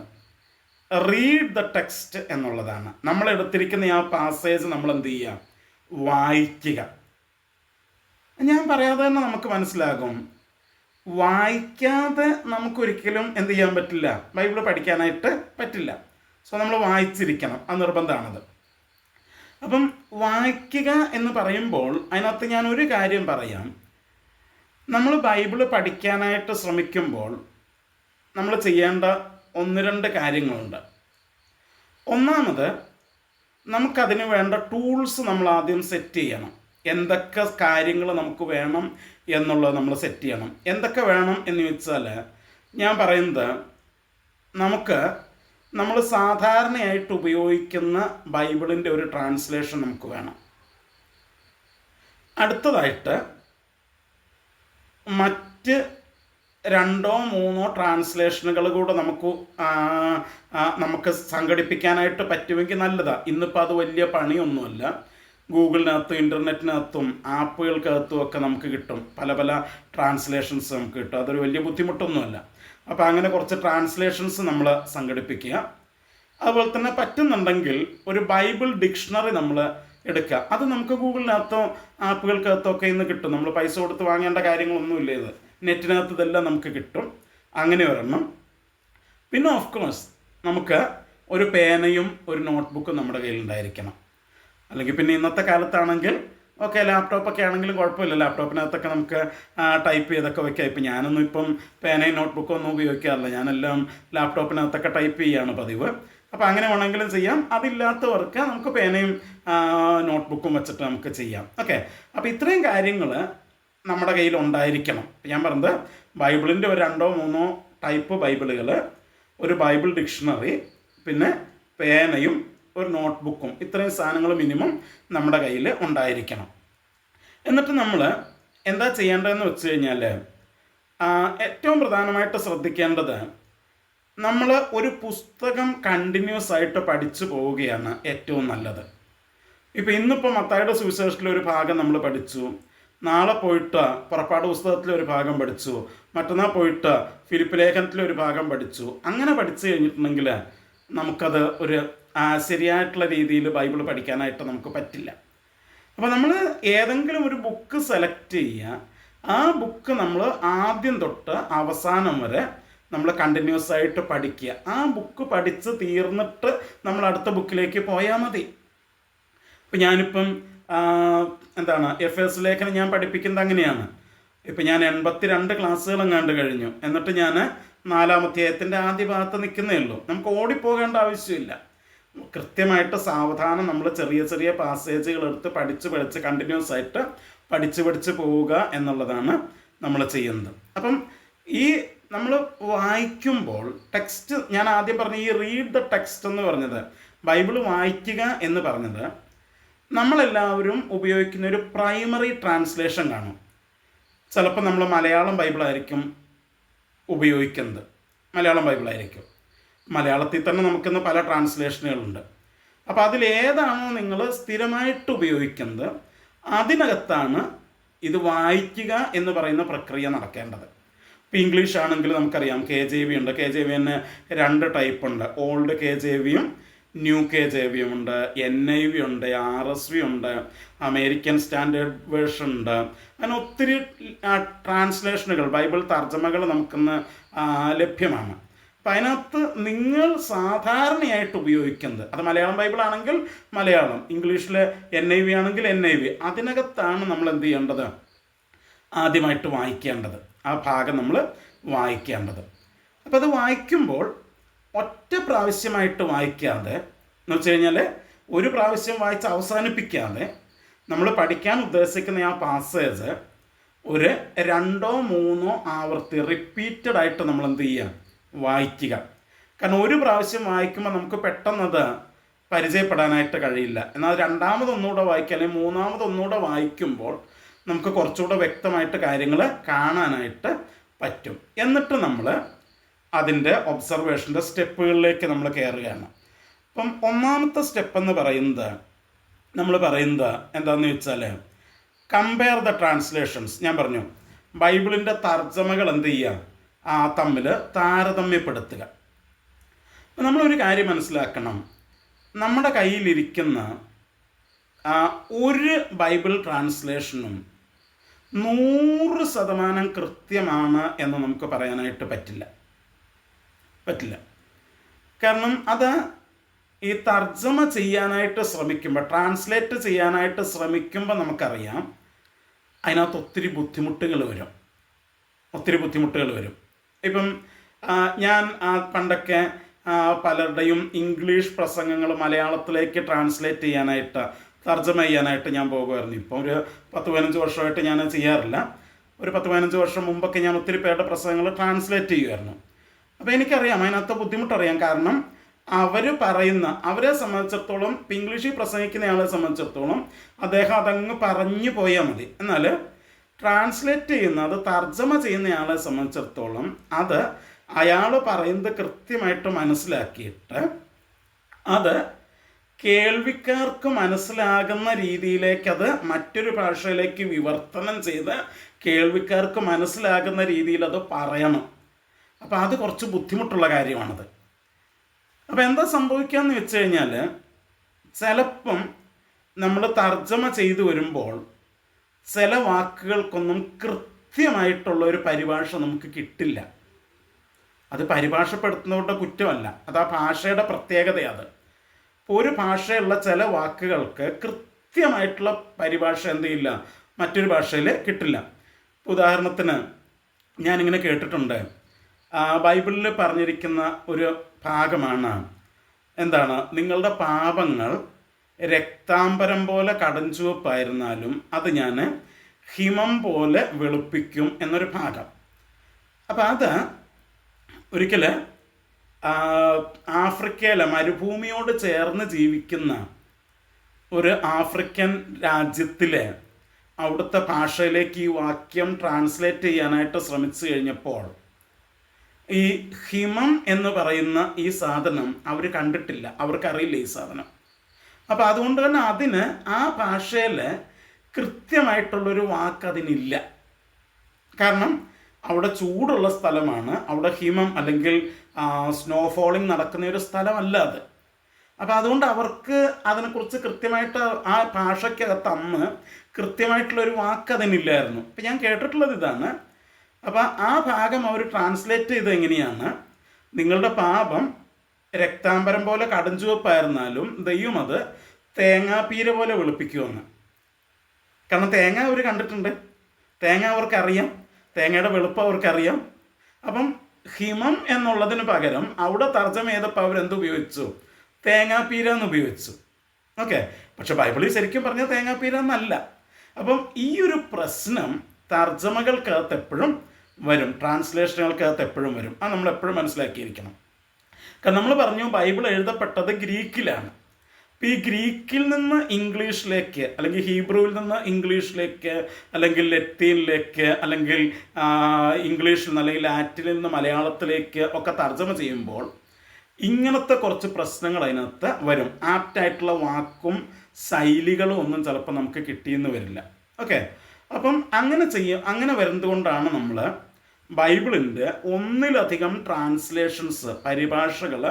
റീഡ് ദ ടെക്സ്റ്റ് എന്നുള്ളതാണ്. നമ്മൾ എടുത്തിരിക്കുന്ന ആ പാസേജ് നമ്മൾ എന്ത് ചെയ്യുക, വായിക്കുക. ഞാൻ പറയാതെ തന്നെ നമുക്ക് മനസ്സിലാകും, വായിക്കാതെ നമുക്കൊരിക്കലും എന്ത് ചെയ്യാൻ പറ്റില്ല, ബൈബിൾ പഠിക്കാനായിട്ട് പറ്റില്ല. സോ നമ്മൾ വായിച്ചിരിക്കണം, അത് നിർബന്ധമാണത്. അപ്പം വായിക്കുക എന്ന് പറയുമ്പോൾ അതിനകത്ത് ഞാൻ ഒരു കാര്യം പറയാം. നമ്മൾ ബൈബിൾ പഠിക്കാനായിട്ട് ശ്രമിക്കുമ്പോൾ നമ്മൾ ചെയ്യേണ്ട 1-2 കാര്യങ്ങളുണ്ട്. ഒന്നാമത് നമുക്കതിന് വേണ്ട ടൂൾസ് നമ്മൾ ആദ്യം സെറ്റ് ചെയ്യണം. എന്തൊക്കെ കാര്യങ്ങൾ നമുക്ക് വേണം എന്നുള്ളത് നമ്മൾ സെറ്റ് ചെയ്യണം. എന്തൊക്കെ വേണം എന്ന് ചോദിച്ചാൽ ഞാൻ പറയുന്നത്, നമ്മൾ സാധാരണയായിട്ട് ഉപയോഗിക്കുന്ന ബൈബിളിൻ്റെ ഒരു ട്രാൻസ്ലേഷൻ നമുക്ക് വേണം. അടുത്തതായിട്ട് മറ്റ് 2-3 ട്രാൻസ്ലേഷനുകൾ കൂടെ നമുക്ക് സംഘടിപ്പിക്കാനായിട്ട് പറ്റുമെങ്കിൽ നല്ലതാണ്. ഇന്നിപ്പോൾ അത് വലിയ പണിയൊന്നുമല്ല. ഗൂഗിളിനകത്തും ഇൻ്റർനെറ്റിനകത്തും ആപ്പുകൾക്കകത്തും ഒക്കെ നമുക്ക് കിട്ടും, പല ട്രാൻസ്ലേഷൻസ് നമുക്ക് കിട്ടും. അതൊരു വലിയ ബുദ്ധിമുട്ടൊന്നുമല്ല. അപ്പോൾ അങ്ങനെ കുറച്ച് ട്രാൻസ്ലേഷൻസ് നമ്മൾ സംഘടിപ്പിക്കുക. അതുപോലെ തന്നെ പറ്റുന്നുണ്ടെങ്കിൽ ഒരു ബൈബിൾ ഡിക്ഷണറി നമ്മൾ എടുക്കുക. അത് നമുക്ക് ഗൂഗിളിനകത്തോ ആപ്പുകൾക്കകത്തോ ഒക്കെ ഇന്ന് കിട്ടും. നമ്മൾ പൈസ കൊടുത്ത് വാങ്ങേണ്ട കാര്യങ്ങളൊന്നുമില്ല. ഇത് നെറ്റിനകത്ത് ഇതെല്ലാം നമുക്ക് കിട്ടും. അങ്ങനെ ഒരെണ്ണം. പിന്നെ ഓഫ് കോഴ്സ് നമുക്ക് ഒരു പേനയും ഒരു നോട്ട്ബുക്കും നമ്മുടെ കയ്യിലുണ്ടായിരിക്കണം. അല്ലെങ്കിൽ പിന്നെ ഇന്നത്തെ കാലത്താണെങ്കിൽ ഓക്കെ, ലാപ്ടോപ്പൊക്കെ ആണെങ്കിലും കുഴപ്പമില്ല, ലാപ്ടോപ്പിനകത്തൊക്കെ നമുക്ക് ടൈപ്പ് ചെയ്തൊക്കെ വയ്ക്കാം. ഇപ്പം ഞാനൊന്നും ഇപ്പം പേനയും നോട്ട്ബുക്കും ഒന്നും ഉപയോഗിക്കാറില്ല, ഞാനെല്ലാം ലാപ്ടോപ്പിനകത്തൊക്കെ ടൈപ്പ് ചെയ്യുകയാണ് പതിവ്. അപ്പോൾ അങ്ങനെ വേണമെങ്കിലും ചെയ്യാം. അതില്ലാത്തവർക്ക് നമുക്ക് പേനയും നോട്ട്ബുക്കും വെച്ചിട്ട് നമുക്ക് ചെയ്യാം. ഓക്കെ, അപ്പോൾ ഇത്രയും കാര്യങ്ങൾ നമ്മുടെ കയ്യിൽ ഉണ്ടായിരിക്കണം. ഞാൻ പറഞ്ഞത് ബൈബിളിൻ്റെ ഒരു 2-3 ടൈപ്പ് ബൈബിളുകൾ, ഒരു ബൈബിൾ ഡിക്ഷണറി, പിന്നെ പേനയും ഒരു നോട്ട്ബുക്കും, ഇത്രയും സാധനങ്ങൾ മിനിമം നമ്മുടെ കയ്യിൽ ഉണ്ടായിരിക്കണം. എന്നിട്ട് നമ്മൾ എന്താ ചെയ്യേണ്ടതെന്ന് വെച്ച് കഴിഞ്ഞാൽ, ഏറ്റവും പ്രധാനമായിട്ട് ശ്രദ്ധിക്കേണ്ടത്, നമ്മൾ ഒരു പുസ്തകം കണ്ടിന്യൂസ് ആയിട്ട് പഠിച്ചു പോവുകയാണ് ഏറ്റവും നല്ലത്. ഇപ്പോൾ ഇന്നിപ്പോൾ മത്തായിയുടെ സുവിശേഷത്തിലൊരു ഭാഗം നമ്മൾ പഠിച്ചു, നാളെ പോയിട്ട് പുറപ്പാട് പുസ്തകത്തിലൊരു ഭാഗം പഠിച്ചു, മറ്റന്നാൾ പോയിട്ട് ഫിലിപ്പ് ലേഖനത്തിലൊരു ഭാഗം പഠിച്ചു. അങ്ങനെ പഠിച്ചു കഴിഞ്ഞിട്ടുണ്ടെങ്കിൽ നമുക്കത് ഒരു ശരിയായിട്ടുള്ള രീതിയിൽ ബൈബിൾ പഠിക്കാനായിട്ട് നമുക്ക് പറ്റില്ല. അപ്പോൾ നമ്മൾ ഏതെങ്കിലും ഒരു ബുക്ക് സെലക്ട് ചെയ്യുക, ആ ബുക്ക് നമ്മൾ ആദ്യം തൊട്ട് അവസാനം വരെ നമ്മൾ കണ്ടിന്യൂസ് ആയിട്ട് പഠിക്കുക. ആ ബുക്ക് പഠിച്ച് തീർന്നിട്ട് നമ്മൾ അടുത്ത ബുക്കിലേക്ക് പോയാൽ മതി. ഇപ്പം ഞാനിപ്പം എഫേസ് ലേഖനം ഞാൻ പഠിപ്പിക്കുന്നത് അങ്ങനെയാണ്. ഇപ്പം ഞാൻ 82 ക്ലാസ്സുകൾ എങ്ങാണ്ട് കഴിഞ്ഞു, എന്നിട്ട് ഞാൻ 4-ാം അധ്യായത്തിൻ്റെ ആദ്യ ഭാഗത്ത് നിൽക്കുന്നേ ഉള്ളൂ. നമുക്ക് ഓടിപ്പോകേണ്ട ആവശ്യമില്ല. കൃത്യമായിട്ട് സാവധാനം നമ്മൾ ചെറിയ ചെറിയ പാസേജുകൾ എടുത്ത് പഠിച്ച് കണ്ടിന്യൂസ് ആയിട്ട് പഠിച്ച് പോവുക എന്നുള്ളതാണ് നമ്മൾ ചെയ്യുന്നത്. അപ്പം ഈ നമ്മൾ വായിക്കുമ്പോൾ ടെക്സ്റ്റ്, ഞാൻ ആദ്യം പറഞ്ഞ ഈ റീഡ് ദ ടെക്സ്റ്റ് എന്ന് പറഞ്ഞത്, ബൈബിൾ വായിക്കുക എന്ന് പറഞ്ഞത്, നമ്മളെല്ലാവരും ഉപയോഗിക്കുന്ന ഒരു പ്രൈമറി ട്രാൻസ്ലേഷൻ കാണും. ചിലപ്പോൾ നമ്മൾ മലയാളം ബൈബിളായിരിക്കും ഉപയോഗിക്കുന്നത്, മലയാളത്തിൽ തന്നെ നമുക്കിന്ന് പല ട്രാൻസ്ലേഷനുകളുണ്ട്. അപ്പോൾ അതിലേതാണോ നിങ്ങൾ സ്ഥിരമായിട്ട് ഉപയോഗിക്കുന്നത്, അതിനകത്താണ് ഇത് വായിക്കുക എന്ന് പറയുന്ന പ്രക്രിയ നടക്കേണ്ടത്. ഇപ്പോൾ ഇംഗ്ലീഷ് ആണെങ്കിൽ നമുക്കറിയാം KJV ഉണ്ട്. KJV തന്നെ 2 ടൈപ്പ് ഉണ്ട്, ഓൾഡ് KJVയും ന്യൂ KJV ഉണ്ട്, NIV ഉണ്ട്, RSV ഉണ്ട്, അമേരിക്കൻ സ്റ്റാൻഡേർഡ് വേർഷൻ ഉണ്ട്. അങ്ങനെ ഒത്തിരി ട്രാൻസ്ലേഷനുകൾ, ബൈബിൾ തർജ്ജമകൾ നമുക്കിന്ന് ലഭ്യമാണ്. അപ്പം അതിനകത്ത് നിങ്ങൾ സാധാരണയായിട്ട് ഉപയോഗിക്കുന്നത്, അത് മലയാളം ബൈബിളാണെങ്കിൽ മലയാളം, ഇംഗ്ലീഷിലെ NIV ആണെങ്കിൽ NIV, അതിനകത്താണ് നമ്മൾ എന്ത് ചെയ്യേണ്ടത്, ആദ്യമായിട്ട് വായിക്കേണ്ടത്, ആ ഭാഗം നമ്മൾ വായിക്കേണ്ടത്. അപ്പോൾ അത് വായിക്കുമ്പോൾ ഒറ്റ പ്രാവശ്യമായിട്ട് വായിക്കാതെ, എന്ന് വെച്ച് കഴിഞ്ഞാൽ ഒരു പ്രാവശ്യം വായിച്ച് അവസാനിപ്പിക്കാതെ, നമ്മൾ പഠിക്കാൻ ഉദ്ദേശിക്കുന്ന ആ പാസേജ് ഒരു 2-3 ആവർത്തി റിപ്പീറ്റഡ് ആയിട്ട് നമ്മൾ എന്ത് ചെയ്യുക, വായിക്കുക. കാരണം ഒരു പ്രാവശ്യം വായിക്കുമ്പോൾ നമുക്ക് പെട്ടെന്നത് പരിചയപ്പെടാനായിട്ട് കഴിയില്ല. എന്നാൽ രണ്ടാമതൊന്നുകൂടെ വായിക്കുക, അല്ലെങ്കിൽ മൂന്നാമതൊന്നുകൂടെ വായിക്കുമ്പോൾ നമുക്ക് കുറച്ചുകൂടെ വ്യക്തമായിട്ട് കാര്യങ്ങൾ കാണാനായിട്ട് പറ്റും. എന്നിട്ട് നമ്മൾ അതിൻ്റെ ഒബ്സർവേഷൻ്റെ സ്റ്റെപ്പുകളിലേക്ക് നമ്മൾ കയറുകയാണ്. അപ്പം ഒന്നാമത്തെ സ്റ്റെപ്പ് എന്ന് പറയുന്നത്, നമ്മൾ പറയുന്നത് എന്താണെന്ന് വെച്ചാൽ, കമ്പയർ ദ ട്രാൻസ്ലേഷൻസ്. ഞാൻ പറഞ്ഞു ബൈബിളിൻ്റെ തർജ്ജമകൾ എന്ത് ചെയ്യുക, തമ്മിൽ താരതമ്യപ്പെടുത്തുക. നമ്മളൊരു കാര്യം മനസ്സിലാക്കണം, നമ്മുടെ കയ്യിലിരിക്കുന്ന ഒരു ബൈബിൾ ട്രാൻസ്ലേഷനും 100% കൃത്യമാണ് എന്ന് നമുക്ക് പറയാനായിട്ട് പറ്റില്ല. കാരണം അത് ഈ തർജ്ജമ ചെയ്യാനായിട്ട് ശ്രമിക്കുമ്പോൾ, ട്രാൻസ്ലേറ്റ് ചെയ്യാനായിട്ട് ശ്രമിക്കുമ്പോൾ നമുക്കറിയാം അതിനകത്ത് ഒത്തിരി ബുദ്ധിമുട്ടുകൾ വരും. ഇപ്പം ഞാൻ പണ്ടൊക്കെ പലരുടെയും ഇംഗ്ലീഷ് പ്രസംഗങ്ങൾ മലയാളത്തിലേക്ക് ട്രാൻസ്ലേറ്റ് ചെയ്യാനായിട്ട്, തർജ്ജമ ചെയ്യാനായിട്ട് ഞാൻ പോകുമായിരുന്നു. ഇപ്പം ഒരു 10-15 വർഷമായിട്ട് ഞാൻ ചെയ്യാറില്ല. ഒരു 10-15 വർഷം മുമ്പൊക്കെ ഞാൻ ഒത്തിരി പേരുടെ പ്രസംഗങ്ങൾ ട്രാൻസ്ലേറ്റ് ചെയ്യുമായിരുന്നു. അപ്പോൾ എനിക്കറിയാം, അതിനകത്ത് ബുദ്ധിമുട്ടറിയാം. കാരണം അവരെ സംബന്ധിച്ചിടത്തോളം, ഇപ്പം ഇംഗ്ലീഷിൽ പ്രസംഗിക്കുന്നയാളെ സംബന്ധിച്ചിടത്തോളം അദ്ദേഹം അതങ്ങ് പറഞ്ഞു പോയാൽ മതി. എന്നാൽ ട്രാൻസ്ലേറ്റ് ചെയ്യുന്നത്, തർജ്ജമ ചെയ്യുന്നയാളെ സംബന്ധിച്ചിടത്തോളം അത് അയാൾ പറയുന്നത് കൃത്യമായിട്ട് മനസ്സിലാക്കിയിട്ട് അത് കേൾവിക്കാർക്ക് മനസ്സിലാകുന്ന രീതിയിലേക്ക് അത് മറ്റൊരു ഭാഷയിലേക്ക് വിവർത്തനം ചെയ്ത് കേൾവിക്കാർക്ക് മനസ്സിലാകുന്ന രീതിയിൽ അത് പറയണം. അപ്പോൾ അത് കുറച്ച് ബുദ്ധിമുട്ടുള്ള കാര്യമാണത്. അപ്പോൾ എന്താ സംഭവിക്കാമെന്ന് വെച്ച് കഴിഞ്ഞാൽ, ചിലപ്പം നമ്മൾ തർജ്ജമ ചെയ്തു വരുമ്പോൾ ചില വാക്കുകൾക്കൊന്നും കൃത്യമായിട്ടുള്ള ഒരു പരിഭാഷ നമുക്ക് കിട്ടില്ല. അത് പരിഭാഷപ്പെടുത്തുന്നവരുടെ കുറ്റമല്ല, അത് ആ ഭാഷയുടെ പ്രത്യേകതയാണ്. ഇപ്പോൾ ഒരു ഭാഷയുള്ള ചില വാക്കുകൾക്ക് കൃത്യമായിട്ടുള്ള പരിഭാഷ എന്ത് ചെയ്യില്ല, മറ്റൊരു ഭാഷയിൽ കിട്ടില്ല. ഉദാഹരണത്തിന് ഞാനിങ്ങനെ കേട്ടിട്ടുണ്ട്, ബൈബിളിൽ പറഞ്ഞിരിക്കുന്ന ഒരു ഭാഗമാണ്, എന്താണ്, നിങ്ങളുടെ പാപങ്ങൾ രക്താംബരം പോലെ കടഞ്ചുവപ്പായിരുന്നാലും അത് ഞാൻ ഹിമം പോലെ വെളുപ്പിക്കും എന്നൊരു ഭാഗം. അപ്പം അത് ഒരിക്കൽ ആഫ്രിക്കയിലെ മരുഭൂമിയോട് ചേർന്ന് ജീവിക്കുന്ന ഒരു ആഫ്രിക്കൻ രാജ്യത്തിലെ അവിടുത്തെ ഭാഷയിലേക്ക് ഈ വാക്യം ട്രാൻസ്ലേറ്റ് ചെയ്യാനായിട്ട് ശ്രമിച്ചു കഴിഞ്ഞപ്പോൾ ഈ ഹിമം എന്ന് പറയുന്ന ഈ സാധനം അവർ കണ്ടിട്ടില്ല, അവർക്കറിയില്ല ഈ സാധനം. അപ്പോൾ അതുകൊണ്ട് തന്നെ അതിന് ആ ഭാഷയിൽ കൃത്യമായിട്ടുള്ളൊരു വാക്ക് അതിനില്ല. കാരണം അവിടെ ചൂടുള്ള സ്ഥലമാണ്, അവിടെ ഹിമം അല്ലെങ്കിൽ സ്നോഫോളിങ് നടക്കുന്ന ഒരു സ്ഥലമല്ല അത്. അപ്പോൾ അതുകൊണ്ട് അവർക്ക് അതിനെക്കുറിച്ച് കൃത്യമായിട്ട് ആ ഭാഷയ്ക്കകത്ത് അന്ന് കൃത്യമായിട്ടുള്ളൊരു വാക്ക് അതിനില്ലായിരുന്നു. ഇപ്പം ഞാൻ കേട്ടിട്ടുള്ളത് ഇതാണ്. അപ്പോൾ ആ ഭാഗം അവർ ട്രാൻസ്ലേറ്റ് ചെയ്ത് എങ്ങനെയാണ്, നിങ്ങളുടെ പാപം രക്താംബരം പോലെ കടുംചുവപ്പായിരുന്നാലും ദൈവം അത് തേങ്ങാപ്പീര പോലെ വെളുപ്പിക്കുമെന്ന്. കാരണം തേങ്ങ അവർ കണ്ടിട്ടുണ്ട്, തേങ്ങ അവർക്കറിയാം, തേങ്ങയുടെ വെളുപ്പം അവർക്കറിയാം. അപ്പം ഹിമം എന്നുള്ളതിന് പകരം അവിടെ തർജ്ജമ ചെയ്തപ്പോൾ അവരെന്തുപയോഗിച്ചു, തേങ്ങാപ്പീര എന്ന് ഉപയോഗിച്ചു. ഓക്കെ, പക്ഷെ ബൈബിളിൽ ശരിക്കും പറഞ്ഞാൽ തേങ്ങാപ്പീര എന്നല്ല. അപ്പം ഈ ഒരു പ്രശ്നം തർജ്ജമകൾക്കകത്ത് എപ്പോഴും വരും, ട്രാൻസ്ലേഷനുകൾക്കകത്ത് എപ്പോഴും വരും. അത് നമ്മൾ എപ്പോഴും മനസ്സിലാക്കിയിരിക്കണം. കാരണം നമ്മൾ പറഞ്ഞു ബൈബിൾ എഴുതപ്പെട്ടത് ഗ്രീക്കിലാണ്. അപ്പോൾ ഈ ഗ്രീക്കിൽ നിന്ന് ഇംഗ്ലീഷിലേക്ക്, അല്ലെങ്കിൽ ഹീബ്രുവിൽ നിന്ന് ഇംഗ്ലീഷിലേക്ക്, അല്ലെങ്കിൽ ലത്തീനിലേക്ക്, അല്ലെങ്കിൽ ഇംഗ്ലീഷിൽ നിന്ന് അല്ലെങ്കിൽ ലാറ്റിനിൽ നിന്ന് മലയാളത്തിലേക്ക് ഒക്കെ തർജ്ജമ ചെയ്യുമ്പോൾ ഇങ്ങനത്തെ കുറച്ച് പ്രശ്നങ്ങൾ അതിനകത്ത് വരും. ആപ്റ്റായിട്ടുള്ള വാക്കും ശൈലികളും ഒന്നും ചിലപ്പോൾ നമുക്ക് കിട്ടിയെന്ന് വരില്ല. ഓക്കെ, അപ്പം അങ്ങനെ വരുന്നത് കൊണ്ടാണ് നമ്മൾ ബൈബിളിൻ്റെ ഒന്നിലധികം ട്രാൻസ്ലേഷൻസ്, പരിഭാഷകൾ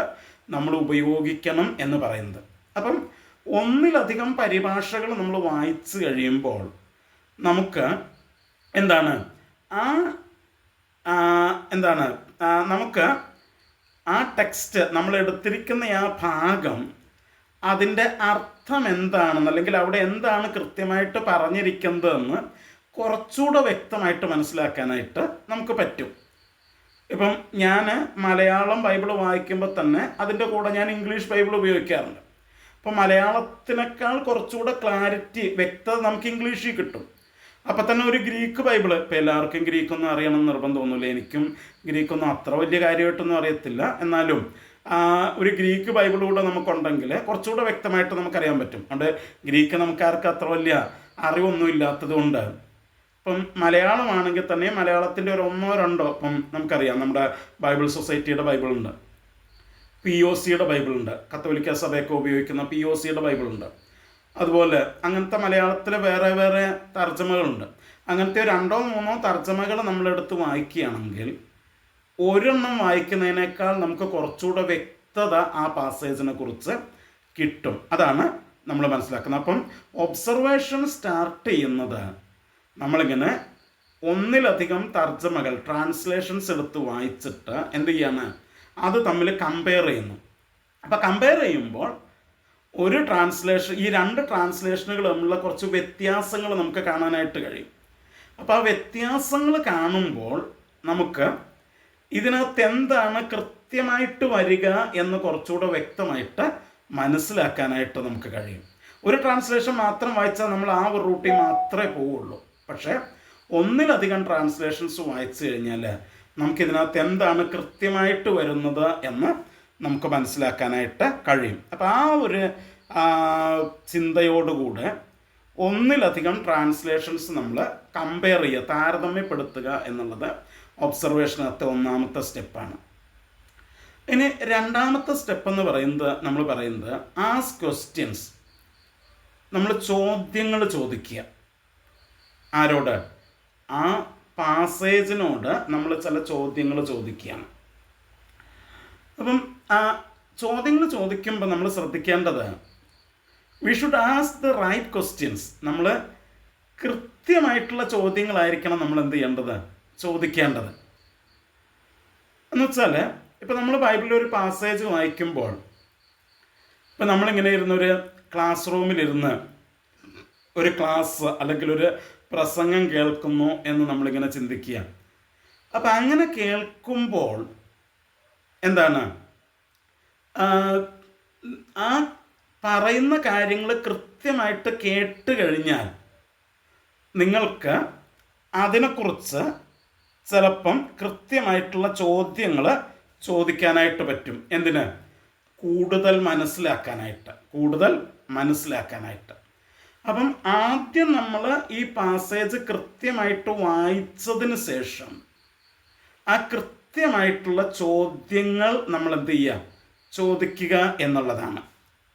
നമ്മൾ ഉപയോഗിക്കണം എന്ന് പറയുന്നത്. അപ്പം ഒന്നിലധികം പരിഭാഷകൾ നമ്മൾ വായിച്ചു കഴിയുമ്പോൾ നമുക്ക് നമുക്ക് ആ ടെക്സ്റ്റ് നമ്മൾ എടുത്തിരിക്കുന്ന ആ ഭാഗം അതിൻ്റെ അർത്ഥം എന്താണെന്ന്, അല്ലെങ്കിൽ അവിടെ എന്താണ് കൃത്യമായിട്ട് പറഞ്ഞിരിക്കുന്നതെന്ന് കുറച്ചുകൂടെ വ്യക്തമായിട്ട് മനസ്സിലാക്കാനായിട്ട് നമുക്ക് പറ്റും. ഇപ്പം ഞാൻ മലയാളം ബൈബിൾ വായിക്കുമ്പോൾ തന്നെ അതിൻ്റെ കൂടെ ഞാൻ ഇംഗ്ലീഷ് ബൈബിൾ ഉപയോഗിക്കാറുണ്ട്. അപ്പോൾ മലയാളത്തിനേക്കാൾ കുറച്ചുകൂടെ ക്ലാരിറ്റി, വ്യക്തത നമുക്ക് ഇംഗ്ലീഷിൽ കിട്ടും. അപ്പം തന്നെ ഒരു ഗ്രീക്ക് ബൈബിള്, ഇപ്പോൾ എല്ലാവർക്കും ഗ്രീക്കൊന്നും അറിയണമെന്ന് നിർബന്ധമൊന്നുമില്ല, എനിക്കും ഗ്രീക്കൊന്നും അത്ര വലിയ കാര്യമായിട്ടൊന്നും അറിയത്തില്ല. എന്നാലും ഒരു ഗ്രീക്ക് ബൈബിൾ കൂടെ നമുക്കുണ്ടെങ്കിൽ കുറച്ചുകൂടെ വ്യക്തമായിട്ട് നമുക്കറിയാൻ പറ്റും. അതുകൊണ്ട് ഗ്രീക്ക് നമുക്കാർക്ക് അത്ര വലിയ അറിവൊന്നും ഇല്ലാത്തത് കൊണ്ട് ഇപ്പം മലയാളമാണെങ്കിൽ തന്നെ മലയാളത്തിൻ്റെ ഒരു 1-2 ഇപ്പം നമുക്കറിയാം. നമ്മുടെ ബൈബിൾ സൊസൈറ്റിയുടെ ബൈബിളുണ്ട്, POCയുടെ ബൈബിളുണ്ട്, കത്തോലിക്ക സഭയൊക്കെ ഉപയോഗിക്കുന്ന POCയുടെ ബൈബിളുണ്ട്. അതുപോലെ അങ്ങനത്തെ മലയാളത്തിലെ വേറെ വേറെ തർജ്ജമകളുണ്ട്. അങ്ങനത്തെ 2-3 തർജ്ജമകൾ നമ്മളെടുത്ത് വായിക്കുകയാണെങ്കിൽ ഒരെണ്ണം വായിക്കുന്നതിനേക്കാൾ നമുക്ക് കുറച്ചുകൂടെ വ്യക്തത ആ പാസേജിനെ കുറിച്ച് കിട്ടും. അതാണ് നമ്മൾ മനസ്സിലാക്കുന്നത്. അപ്പം ഒബ്സർവേഷൻ സ്റ്റാർട്ട് ചെയ്യുന്നത് നമ്മളിങ്ങനെ ഒന്നിലധികം തർജ്ജമകൾ, ട്രാൻസ്ലേഷൻസ് എടുത്ത് വായിച്ചിട്ട് എന്ത് ചെയ്യാണ്, അത് തമ്മിൽ കമ്പയർ ചെയ്യുന്നു. അപ്പോൾ കമ്പയർ ചെയ്യുമ്പോൾ ഒരു ട്രാൻസ്ലേഷൻ, ഈ 2 ട്രാൻസ്ലേഷനുകൾ തമ്മിലുള്ള കുറച്ച് വ്യത്യാസങ്ങൾ നമുക്ക് കാണാനായിട്ട് കഴിയും. അപ്പോൾ ആ വ്യത്യാസങ്ങൾ കാണുമ്പോൾ നമുക്ക് ഇതിനകത്ത് എന്താണ് കൃത്യമായിട്ട് വരിക എന്ന് കുറച്ചുകൂടെ വ്യക്തമായിട്ട് മനസ്സിലാക്കാനായിട്ട് നമുക്ക് കഴിയും. ഒരു ട്രാൻസ്ലേഷൻ മാത്രം വായിച്ചാൽ നമ്മൾ ആ ഒരു റൂട്ടിൽ മാത്രമേ പോവുള്ളൂ. പക്ഷേ ഒന്നിലധികം ട്രാൻസ്ലേഷൻസ് വായിച്ചു കഴിഞ്ഞാൽ നമുക്കിതിനകത്ത് എന്താണ് കൃത്യമായിട്ട് വരുന്നത് എന്ന് നമുക്ക് മനസ്സിലാക്കാനായിട്ട് കഴിയും. അപ്പോൾ ആ ഒരു ചിന്തയോടുകൂടെ ഒന്നിലധികം ട്രാൻസ്ലേഷൻസ് നമ്മൾ കമ്പയർ ചെയ്യുക, താരതമ്യപ്പെടുത്തുക എന്നുള്ളത് ഒബ്സർവേഷനകത്തെ 1ാമത്തെ സ്റ്റെപ്പാണ്. ഇനി 2ാമത്തെ സ്റ്റെപ്പ് എന്ന് പറയുന്നത് ആസ്ക് ക്വസ്റ്റ്യൻസ്. നമ്മൾ ചോദ്യങ്ങൾ ചോദിക്കുക. ആരോട്? ആ പാസേജിനോട് നമ്മൾ ചില ചോദ്യങ്ങൾ ചോദിക്കുകയാണ്. അപ്പം ആ ചോദ്യങ്ങൾ ചോദിക്കുമ്പോൾ നമ്മൾ ശ്രദ്ധിക്കേണ്ടത് we should ask the right questions. നമ്മൾ കൃത്യമായിട്ടുള്ള ചോദ്യങ്ങളായിരിക്കണം നമ്മൾ എന്ത് ചെയ്യേണ്ടത്, ചോദിക്കേണ്ടത്. എന്ന് വെച്ചാൽ ഇപ്പം നമ്മൾ ബൈബിളിൽ ഒരു പാസേജ് വായിക്കുമ്പോൾ, ഇപ്പം നമ്മളിങ്ങനെ ഇരുന്നൊരു ക്ലാസ് റൂമിലിരുന്ന് ഒരു ക്ലാസ് അല്ലെങ്കിൽ ഒരു പ്രസംഗം കേൾക്കുന്നു എന്ന് നമ്മളിങ്ങനെ ചിന്തിക്കുക. അപ്പം അങ്ങനെ കേൾക്കുമ്പോൾ എന്താണ്, ആ പറയുന്ന കാര്യങ്ങൾ കൃത്യമായിട്ട് കേട്ട് കഴിഞ്ഞാൽ നിങ്ങൾക്ക് അതിനെക്കുറിച്ച് ചിലപ്പം കൃത്യമായിട്ടുള്ള ചോദ്യങ്ങൾ ചോദിക്കാനായിട്ട് പറ്റും. എന്തിന്? കൂടുതൽ മനസ്സിലാക്കാനായിട്ട്. അപ്പം ആദ്യം നമ്മൾ ഈ പാസേജ് കൃത്യമായിട്ട് വായിച്ചതിന് ശേഷം ആ കൃത്യമായിട്ടുള്ള ചോദ്യങ്ങൾ നമ്മൾ എന്ത് ചെയ്യുക, ചോദിക്കുക എന്നുള്ളതാണ്.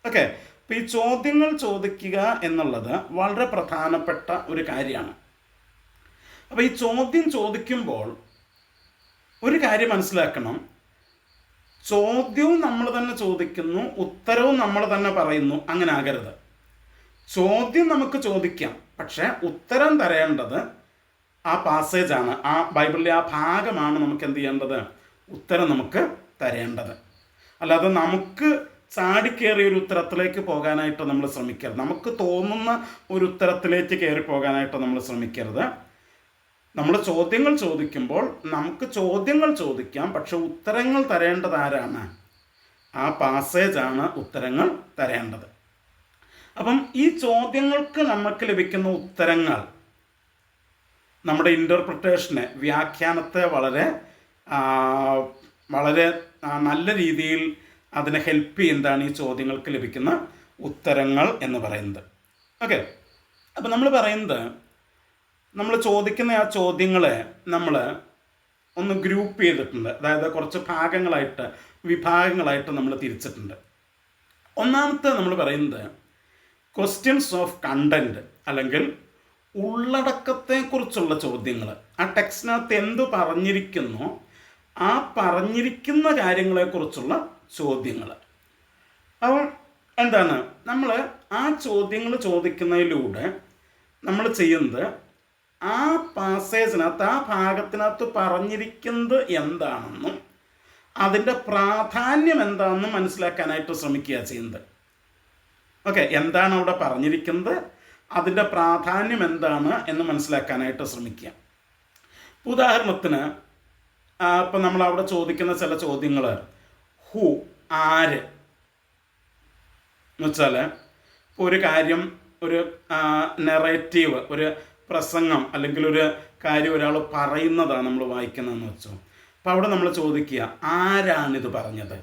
ഓക്കെ, അപ്പം ഈ ചോദ്യങ്ങൾ ചോദിക്കുക എന്നുള്ളത് വളരെ പ്രധാനപ്പെട്ട ഒരു കാര്യമാണ്. അപ്പോൾ ഈ ചോദ്യം ചോദിക്കുമ്പോൾ ഒരു കാര്യം മനസ്സിലാക്കണം, ചോദ്യവും നമ്മൾ തന്നെ ചോദിക്കുന്നു, ഉത്തരവും നമ്മൾ തന്നെ പറയുന്നു. അങ്ങനെ ആകരുത്. ചോദ്യം നമുക്ക് ചോദിക്കാം, പക്ഷേ ഉത്തരം തരേണ്ടത് ആ പാസേജാണ്, ആ ബൈബിളിലെ ആ ഭാഗമാണ് നമുക്ക് എന്ത് ചെയ്യേണ്ടത്, ഉത്തരം നമുക്ക് തരേണ്ടത്. അല്ലാതെ നമുക്ക് ചാടിക്കേറിയ ഒരു ഉത്തരത്തിലേക്ക് പോകാനായിട്ട് നമ്മൾ ശ്രമിക്കരുത്. നമുക്ക് തോന്നുന്ന ഒരു ഉത്തരത്തിലേക്ക് കയറി പോകാനായിട്ട് നമ്മൾ ശ്രമിക്കരുത്. നമ്മൾ ചോദ്യങ്ങൾ ചോദിക്കുമ്പോൾ നമുക്ക് ചോദ്യങ്ങൾ ചോദിക്കാം, പക്ഷെ ഉത്തരങ്ങൾ തരേണ്ടത് ആരാണ്? ആ പാസേജാണ് ഉത്തരങ്ങൾ തരേണ്ടത്. അപ്പം ഈ ചോദ്യങ്ങൾക്ക് നമുക്ക് ലഭിക്കുന്ന ഉത്തരങ്ങൾ നമ്മുടെ ഇൻ്റർപ്രിട്ടേഷനെ, വ്യാഖ്യാനത്തെ വളരെ നല്ല രീതിയിൽ അതിനെ ഹെൽപ്പ് ചെയ്യുന്നതാണ് ഈ ചോദ്യങ്ങൾക്ക് ലഭിക്കുന്ന ഉത്തരങ്ങൾ എന്ന് പറയുന്നത്. ഓക്കെ, അപ്പം നമ്മൾ പറയുന്നത്, നമ്മൾ ചോദിക്കുന്ന ആ ചോദ്യങ്ങളെ നമ്മൾ ഒന്ന് ഗ്രൂപ്പ് ചെയ്തിട്ടുണ്ട്. അതായത് കുറച്ച് വിഭാഗങ്ങളായിട്ട് നമ്മൾ തിരിച്ചിട്ടുണ്ട്. ഒന്നാമത്തെ നമ്മൾ പറയുന്നത് ക്വസ്റ്റ്യൻസ് ഓഫ് കണ്ടൻറ്റ്, അല്ലെങ്കിൽ ഉള്ളടക്കത്തെക്കുറിച്ചുള്ള ചോദ്യങ്ങൾ. ആ ടെക്സ്റ്റിനകത്ത് എന്ത് പറഞ്ഞിരിക്കുന്നോ ആ പറഞ്ഞിരിക്കുന്ന കാര്യങ്ങളെക്കുറിച്ചുള്ള ചോദ്യങ്ങൾ. അപ്പം എന്താണ്, നമ്മൾ ആ ചോദ്യങ്ങൾ ചോദിക്കുന്നതിലൂടെ നമ്മൾ ചെയ്യുന്നത് ആ പാസേജിനകത്ത്, ആ ഭാഗത്തിനകത്ത് പറഞ്ഞിരിക്കുന്നത് എന്താണെന്നും അതിൻ്റെ പ്രാധാന്യം എന്താണെന്നും മനസ്സിലാക്കാനായിട്ട് ശ്രമിക്കുക ചെയ്യുന്നത്. ഓക്കെ, എന്താണ് അവിടെ പറഞ്ഞിരിക്കുന്നത്, അതിൻ്റെ പ്രാധാന്യം എന്താണ് എന്ന് മനസ്സിലാക്കാനായിട്ട് ശ്രമിക്കുക. ഉദാഹരണത്തിന് ഇപ്പം നമ്മളവിടെ ചോദിക്കുന്ന ചില ചോദ്യങ്ങൾ, ഹു, ആര് എന്ന് വെച്ചാൽ, ഇപ്പോൾ ഒരു കാര്യം, ഒരു നെറേറ്റീവ്, ഒരു പ്രസംഗം അല്ലെങ്കിൽ ഒരു കാര്യം ഒരാൾ പറയുന്നതാണ് നമ്മൾ വായിക്കുന്നതെന്ന് വെച്ചോ. അപ്പോൾ അവിടെ നമ്മൾ ചോദിക്കുക, ആരാണിത് പറഞ്ഞത്.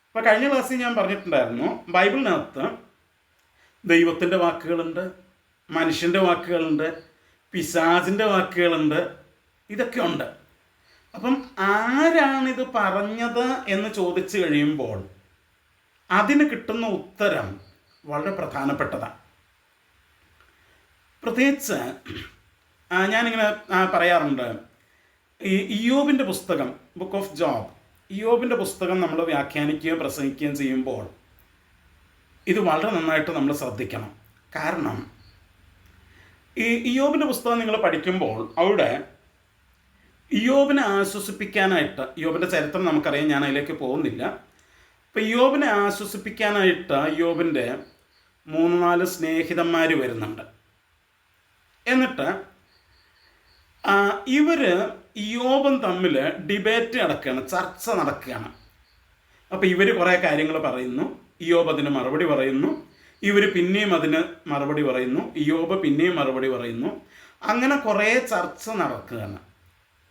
ഇപ്പോൾ കഴിഞ്ഞ ക്ലാസ്സിൽ ഞാൻ പറഞ്ഞിട്ടുണ്ടായിരുന്നു, ബൈബിളിനകത്ത് ദൈവത്തിൻ്റെ വാക്കുകളുണ്ട്, മനുഷ്യൻ്റെ വാക്കുകളുണ്ട്, പിശാചിൻ്റെ വാക്കുകളുണ്ട്, ഇതൊക്കെ ഉണ്ട്. അപ്പം ആരാണിത് പറഞ്ഞത് എന്ന് ചോദിച്ചു കഴിയുമ്പോൾ അതിന് കിട്ടുന്ന ഉത്തരം വളരെ പ്രധാനപ്പെട്ടതാണ്. പ്രത്യേകിച്ച് ഞാനിങ്ങനെ പറയാറുണ്ട്, ഈ ഇയ്യോബിൻ്റെ പുസ്തകം, ബുക്ക് ഓഫ് ജോബ്, ഇയ്യോബിൻ്റെ പുസ്തകം നമ്മൾ വ്യാഖ്യാനിക്കുകയും പ്രസംഗിക്കുകയും ചെയ്യുമ്പോൾ ഇത് വളരെ നന്നായിട്ട് നമ്മൾ ശ്രദ്ധിക്കണം. കാരണം ഈ ഇയ്യോബിൻ്റെ പുസ്തകം നിങ്ങൾ പഠിക്കുമ്പോൾ അവിടെ ഇയ്യോബിനെ ആശ്വസിപ്പിക്കാനായിട്ട്, ഇയ്യോബിൻ്റെ ചരിത്രം നമുക്കറിയാം, ഞാൻ അതിലേക്ക് പോകുന്നില്ല. അപ്പോൾ ഇയ്യോബിനെ ആശ്വസിപ്പിക്കാനായിട്ട് ഇയ്യോബിൻ്റെ 3-4 സ്നേഹിതന്മാർ വരുന്നുണ്ട്. എന്നിട്ട് ഇവർ ഇയ്യോബും തമ്മിൽ ഡിബേറ്റ് നടക്കുകയാണ്, ചർച്ച നടക്കുകയാണ്. അപ്പോൾ ഇവർ കുറേ കാര്യങ്ങൾ പറയുന്നു, ഇയ്യോബ് അതിന് മറുപടി പറയുന്നു, ഇവർ പിന്നെയും അതിന് മറുപടി പറയുന്നു, ഇയ്യോബ് പിന്നെയും മറുപടി പറയുന്നു. അങ്ങനെ കുറേ ചർച്ച നടക്കുകയാണ്.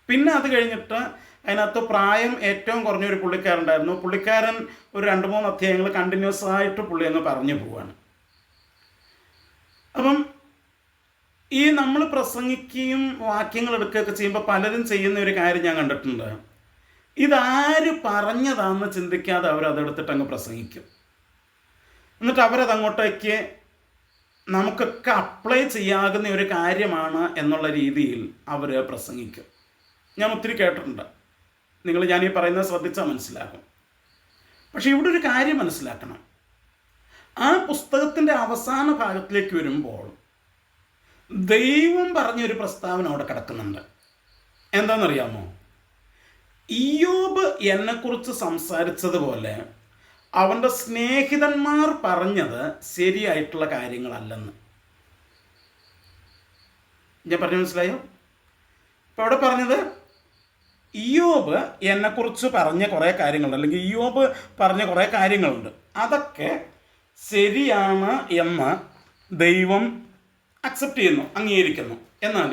പിന്നെ അത് കഴിഞ്ഞിട്ട് അതിനകത്ത് പ്രായം ഏറ്റവും കുറഞ്ഞൊരു പുള്ളിക്കാരുണ്ടായിരുന്നു. പുള്ളിക്കാരൻ ഒരു 2-3 അധ്യായങ്ങൾ കണ്ടിന്യൂസ് ആയിട്ട് പുള്ളി അങ്ങ് പറഞ്ഞു പോവാണ്. അപ്പം ഈ നമ്മൾ പ്രസംഗിക്കുകയും വാക്യങ്ങൾ എടുക്കുകയൊക്കെ ചെയ്യുമ്പോൾ പലരും ചെയ്യുന്ന ഒരു കാര്യം ഞാൻ കണ്ടിട്ടുണ്ട്, ഇതാര് പറഞ്ഞതാണെന്ന് ചിന്തിക്കാതെ അവരതെടുത്തിട്ട് അങ്ങ് പ്രസംഗിക്കും. എന്നിട്ട് അവരതങ്ങോട്ടേക്ക് നമുക്കൊക്കെ അപ്ലൈ ചെയ്യാകുന്ന ഒരു കാര്യമാണ് എന്നുള്ള രീതിയിൽ അവർ പ്രസംഗിക്കും. ഞാൻ ഒത്തിരി കേട്ടിട്ടുണ്ട്. ഞാൻ ഈ പറയുന്നത് ശ്രദ്ധിച്ചാൽ മനസ്സിലാക്കും. പക്ഷെ ഇവിടെ ഒരു കാര്യം മനസ്സിലാക്കണം, ആ പുസ്തകത്തിൻ്റെ അവസാന ഭാഗത്തിലേക്ക് വരുമ്പോൾ ദൈവം പറഞ്ഞൊരു പ്രസ്താവന അവിടെ കിടക്കുന്നുണ്ട്. എന്താണെന്നറിയാമോ? ഇയ്യോബ് എന്നെക്കുറിച്ച് സംസാരിച്ചതുപോലെ അവൻ്റെ സ്നേഹിതന്മാർ പറഞ്ഞത് ശരിയായിട്ടുള്ള കാര്യങ്ങളല്ലെന്ന്. ഞാൻ പറഞ്ഞു മനസ്സിലായോ? ഇപ്പോൾ അവിടെ പറഞ്ഞത് ഇയ്യോബ് എന്നെക്കുറിച്ച് പറഞ്ഞ കുറേ കാര്യങ്ങളുണ്ട്, അല്ലെങ്കിൽ ഇയ്യോബ് പറഞ്ഞ കുറേ കാര്യങ്ങളുണ്ട്, അതൊക്കെ ശരിയാണ് എന്ന് ദൈവം അക്സെപ്റ്റ് ചെയ്യുന്നു, അംഗീകരിക്കുന്നു. എന്നാൽ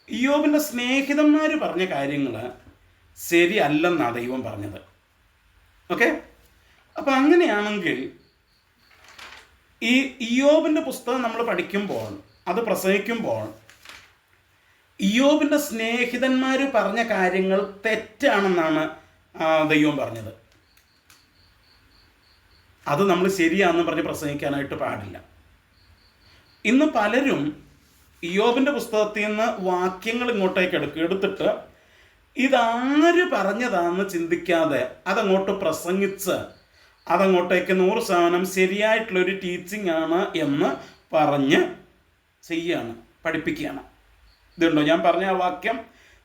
ഇയ്യോബിൻ്റെ സ്നേഹിതന്മാർ പറഞ്ഞ കാര്യങ്ങൾ ശരിയല്ലെന്നാണ് ദൈവം പറഞ്ഞത്. ഓക്കെ, അപ്പം അങ്ങനെയാണെങ്കിൽ ഈ ഇയ്യോബിൻ്റെ പുസ്തകം നമ്മൾ പഠിക്കുമ്പോൾ, അത് പ്രസംഗിക്കുമ്പോൾ, ഇയ്യോബിൻ്റെ സ്നേഹിതന്മാർ പറഞ്ഞ കാര്യങ്ങൾ തെറ്റാണെന്നാണ് ദൈവം പറഞ്ഞത്. അത് നമ്മൾ ശരിയാണെന്ന് പറഞ്ഞ് പ്രസംഗിക്കാനായിട്ട് പാടില്ല. ഇന്ന് പലരും ഇയ്യോബിൻ്റെ പുസ്തകത്തിൽ നിന്ന് വാക്യങ്ങൾ ഇങ്ങോട്ടേക്ക് എടുത്തിട്ട് ഇതാര് പറഞ്ഞതാണെന്ന് ചിന്തിക്കാതെ അതങ്ങോട്ട് പ്രസംഗിച്ച് അതങ്ങോട്ടേക്ക് 100% ശരിയായിട്ടുള്ളൊരു ടീച്ചിങ് ആണ് എന്ന് പറഞ്ഞ് ചെയ്യാണ്, പഠിപ്പിക്കുകയാണ്. ഇതുണ്ടോ ഞാൻ പറഞ്ഞ ആ വാക്യം?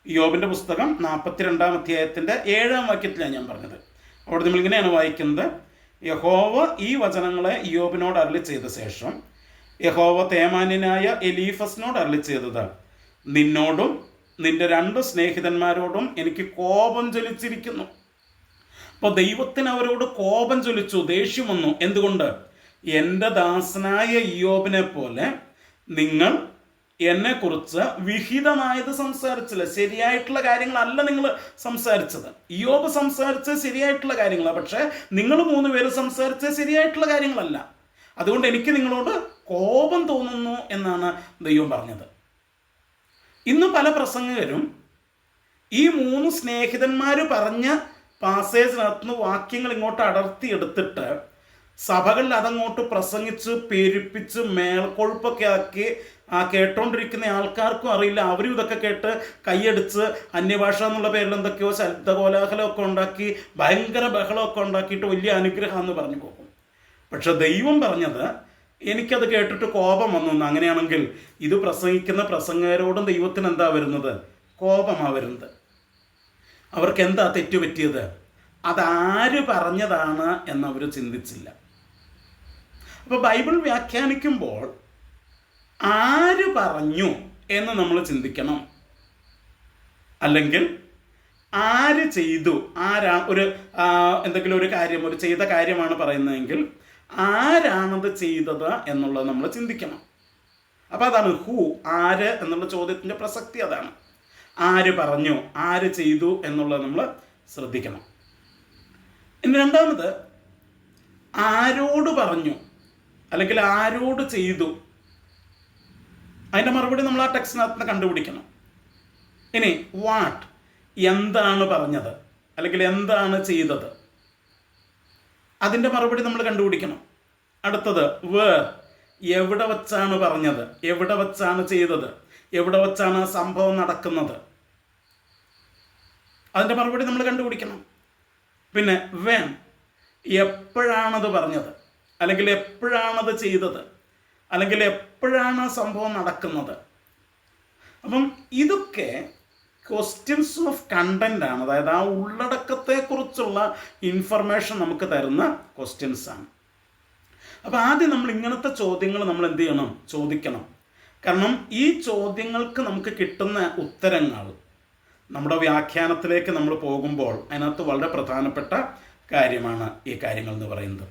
ഇയ്യോബിൻ്റെ പുസ്തകം 42-ാം അധ്യായത്തിൻ്റെ 7-ാം വാക്യത്തിലാണ് ഞാൻ പറഞ്ഞത്. അവിടെ നമ്മളിങ്ങനെയാണ് വായിക്കുന്നത്: യഹോവ ഈ വചനങ്ങളെ ഇയ്യോബിനോട് അരുളി ചെയ്ത ശേഷം യഹോവ തേമാന്യനായ എലീഫസിനോട് അരുളി ചെയ്തത്, നിന്നോടും നിന്റെ 2 സ്നേഹിതന്മാരോടും എനിക്ക് കോപം ജ്വലിച്ചിരിക്കുന്നു. അപ്പോൾ ദൈവത്തിന് അവരോട് കോപം ജ്വലിച്ചു, ദേഷ്യം വന്നു. എന്തുകൊണ്ട്? എൻ്റെ ദാസനായ ഇയ്യോബിനെ പോലെ നിങ്ങൾ എന്നെക്കുറിച്ച് വിഹിതമായത് സംസാരിച്ചില്ല. ശരിയായിട്ടുള്ള കാര്യങ്ങളല്ല നിങ്ങൾ സംസാരിച്ചത്. ഇയ്യോബ് സംസാരിച്ചത് ശരിയായിട്ടുള്ള കാര്യങ്ങളാണ്, പക്ഷേ നിങ്ങൾ 3 പേര് സംസാരിച്ചത് ശരിയായിട്ടുള്ള കാര്യങ്ങളല്ല. അതുകൊണ്ട് എനിക്ക് നിങ്ങളോട് കോപം തോന്നുന്നു എന്നാണ് ദൈവം പറഞ്ഞത്. ഇന്ന് പല പ്രസംഗകരും ഈ 3 സ്നേഹിതന്മാർ പറഞ്ഞ പാസേജിനകത്തുനിന്ന് വാക്യങ്ങൾ ഇങ്ങോട്ട് അടർത്തിയെടുത്തിട്ട് സഭകളിൽ അതങ്ങോട്ട് പ്രസംഗിച്ച് പെരുപ്പിച്ച് മേൽക്കൊഴുപ്പൊക്കെ ആക്കി കേട്ടോണ്ടിരിക്കുന്ന ആൾക്കാർക്കും അറിയില്ല. അവരും ഇതൊക്കെ കേട്ട് കൈയടിച്ച് അന്യഭാഷ എന്നുള്ള പേരിൽ എന്തൊക്കെയോ ശബ്ദകോലാഹലമൊക്കെ ഉണ്ടാക്കി ഭയങ്കര ബഹളമൊക്കെ ഉണ്ടാക്കിയിട്ട് വലിയ അനുഗ്രഹമെന്ന് പറഞ്ഞു പോകും. പക്ഷെ ദൈവം പറഞ്ഞത് എനിക്കത് കേട്ടിട്ട് കോപം വന്നു. അങ്ങനെയാണെങ്കിൽ ഇത് പ്രസംഗിക്കുന്ന പ്രസംഗകരോടും ദൈവത്തിന് എന്താ വരുന്നത്? കോപമാണ് വരുന്നത്. അവർക്ക് എന്താ തെറ്റുപറ്റിയത്? അതാര് പറഞ്ഞതാണ് എന്നവർ ചിന്തിച്ചില്ല. അപ്പോൾ ബൈബിൾ വ്യാഖ്യാനിക്കുമ്പോൾ ആര് പറഞ്ഞു എന്ന് നമ്മൾ ചിന്തിക്കണം. അല്ലെങ്കിൽ ആര് ചെയ്തു, എന്തെങ്കിലും ഒരു കാര്യം, ഒരു ചെയ്ത കാര്യമാണ് പറയുന്നതെങ്കിൽ ആരാണത് ചെയ്തത് എന്നുള്ളത് നമ്മൾ ചിന്തിക്കണം. അപ്പോൾ അതാണ് ആര് എന്നുള്ള ചോദ്യത്തിൻ്റെ പ്രസക്തി. അതാണ് ആര് പറഞ്ഞു, ആര് ചെയ്തു എന്നുള്ളത് നമ്മൾ ശ്രദ്ധിക്കണം. ഇനി രണ്ടാമത്, ആരോട് പറഞ്ഞു അല്ലെങ്കിൽ ആരോട് ചെയ്തു, അതിൻ്റെ മറുപടി നമ്മൾ ആ ടെക്സ്റ്റിനകത്ത് നിന്ന് കണ്ടുപിടിക്കണം. ഇനി വാട്ട്, എന്താണ് പറഞ്ഞത് അല്ലെങ്കിൽ എന്താണ് ചെയ്തത്, അതിൻ്റെ മറുപടി നമ്മൾ കണ്ടുപിടിക്കണം. അടുത്തത് വേർ, എവിടെ വച്ചാണ് പറഞ്ഞത്, എവിടെ വച്ചാണ് ചെയ്തത്, എവിടെ വച്ചാണ് സംഭവം നടക്കുന്നത്, അതിൻ്റെ മറുപടി നമ്മൾ കണ്ടുപിടിക്കണം. പിന്നെ വെൻ, എപ്പോഴാണത് പറഞ്ഞത്, അല്ലെങ്കിൽ എപ്പോഴാണത് ചെയ്തത്, അല്ലെങ്കിൽ എപ്പോഴാണ് സംഭവം നടക്കുന്നത്. അപ്പം ഇതൊക്കെ ക്വസ്റ്റ്യൻസ് ഓഫ് കണ്ടൻ്റ് ആണ്. അതായത് ആ ഉള്ളടക്കത്തെക്കുറിച്ചുള്ള ഇൻഫർമേഷൻ നമുക്ക് തരുന്ന ക്വസ്റ്റ്യൻസ് ആണ്. അപ്പോൾ ആദ്യം നമ്മൾ ഇങ്ങനത്തെ ചോദ്യങ്ങൾ നമ്മൾ എന്ത് ചെയ്യണം? ചോദിക്കണം. കാരണം ഈ ചോദ്യങ്ങൾക്ക് നമുക്ക് കിട്ടുന്ന ഉത്തരങ്ങൾ നമ്മുടെ വ്യാഖ്യാനത്തിലേക്ക് നമ്മൾ പോകുമ്പോൾ അതിനകത്ത് വളരെ പ്രധാനപ്പെട്ട കാര്യമാണ് ഈ കാര്യങ്ങൾ എന്ന് പറയുന്നത്.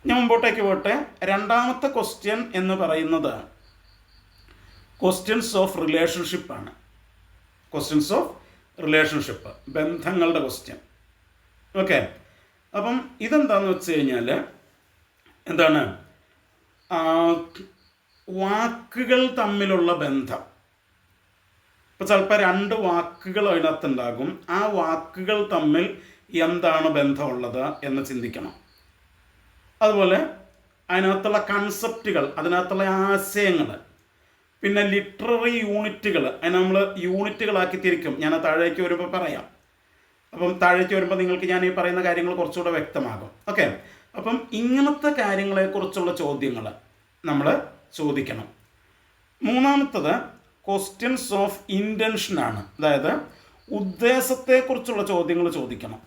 ഞാൻ മുമ്പോട്ടേക്ക് പോട്ടെ. രണ്ടാമത്തെ ക്വസ്റ്റ്യൻ എന്ന് പറയുന്നത് ക്വസ്റ്റ്യൻസ് ഓഫ് റിലേഷൻഷിപ്പാണ്. ക്വസ്റ്റ്യൻസ് ഓഫ് റിലേഷൻഷിപ്പ്, ബന്ധങ്ങളുടെ ക്വസ്റ്റ്യൻ. ഓക്കെ, അപ്പം ഇതെന്താണെന്ന് വെച്ച് കഴിഞ്ഞാൽ എന്താണ്? വാക്കുകൾ തമ്മിലുള്ള ബന്ധം. ഇപ്പോൾ ചിലപ്പോൾ 2 വാക്കുകൾ അതിനകത്തുണ്ടാകും. ആ വാക്കുകൾ തമ്മിൽ എന്താണ് ബന്ധമുള്ളത് എന്ന് ചിന്തിക്കണം. അതുപോലെ അതിനകത്തുള്ള കൺസെപ്റ്റുകൾ, അതിനകത്തുള്ള ആശയങ്ങൾ, പിന്നെ ലിറ്റററി യൂണിറ്റുകൾ, അതിനെ നമ്മൾ യൂണിറ്റുകളാക്കി തിരിക്കും. ഞാൻ താഴേക്ക് വരുമ്പോൾ പറയാം. അപ്പം താഴേക്ക് വരുമ്പോൾ നിങ്ങൾക്ക് ഞാൻ ഈ പറയുന്ന കാര്യങ്ങൾ കുറച്ചുകൂടെ വ്യക്തമാകും. ഓക്കെ, അപ്പം ഇങ്ങനത്തെ കാര്യങ്ങളെക്കുറിച്ചുള്ള ചോദ്യങ്ങൾ നമ്മൾ ചോദിക്കണം. മൂന്നാമത്തത് ക്വസ്റ്റ്യൻസ് ഓഫ് ഇൻറ്റൻഷനാണ്. അതായത് ഉദ്ദേശത്തെക്കുറിച്ചുള്ള ചോദ്യങ്ങൾ ചോദിക്കണം.